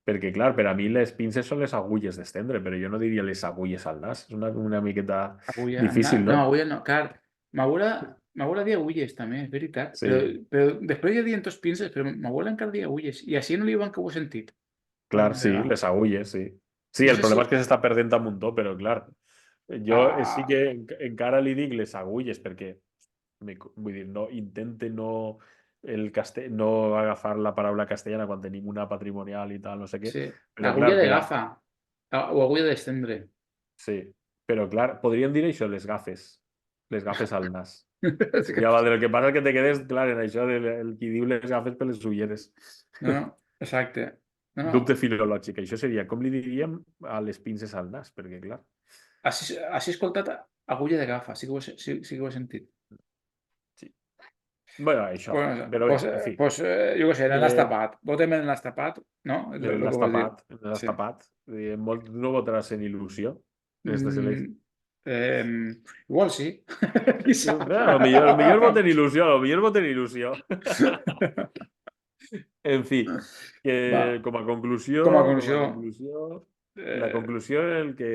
Perquè, clar, per a mi les pinces són les agulles d'estendre, però jo no diria les agulles al nas. És una miqueta Agulla, difícil, no, no? agulla no, clar, m'abuela dia agulles també, és veritat, Sí, però després ja diuen tots pinces, però m'abuela encara dia agulles, i així no li diuen que ho he sentit. clar, sí, les agulles, sí. Sí, No el sé si... problema és que s'està perdent a muntó, però, clar, jo sí Ah, que encara li dic les agulles, perquè, vull dir, no, intente no agafar la paraula castellana quan tenim una patrimonial i tal, no sé què, sí, però, agulla clar, de gafa, o agulla d'estendre. sí, però, clar, podríem dir això, les gafes al nas. És que- Ja, va, el que passa és que te quedes, clar, en això del qui diu les gafes per les ulleres. No, no, exacte. No, no, Dubte filològic. Això seria, com li diríem a les pinces al nas? Perquè, clar, així he escoltat agulla de gafa, sí que ho he sentit. sí. Bueno, això. Bueno, Però bé, pues, en fi. jo què sé, en Eh, l'estapat. Votem en l'estapat, no? És en el que vols dir. l'estapat, en Sí. l'estapat. No votaràs en il·lusió en esta selecció. Mm, igual sí. Qui sap? A lo millor voten il·lusió, a lo millor voten il·lusió. En fi, Va, que com a com a conclusió, conclusió, la eh, conclusió en el que,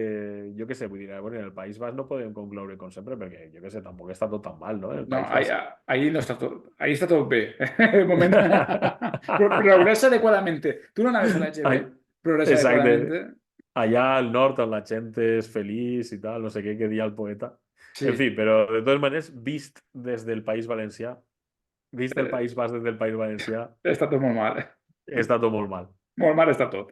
jo què sé, vull dir, bueno, en el País Basc no podem concloure com sempre, perquè, jo què sé, tampoc està tot tan mal, no?, en el no, País Basc. ahí no està tot, ahí està tot bé. De moment, progresa adecuadamente. Tu no anaves a la EGB, Ai, progresa exacte. adecuadamente. Allá al norte, on la gent és feliç i tal, no sé què dia el poeta. En Sí, fi, però de totes maneres, vist des del País Valencià, vist el eh, País Basc des del País Valencià, està tot molt mal. està tot molt mal. Molt mal està tot.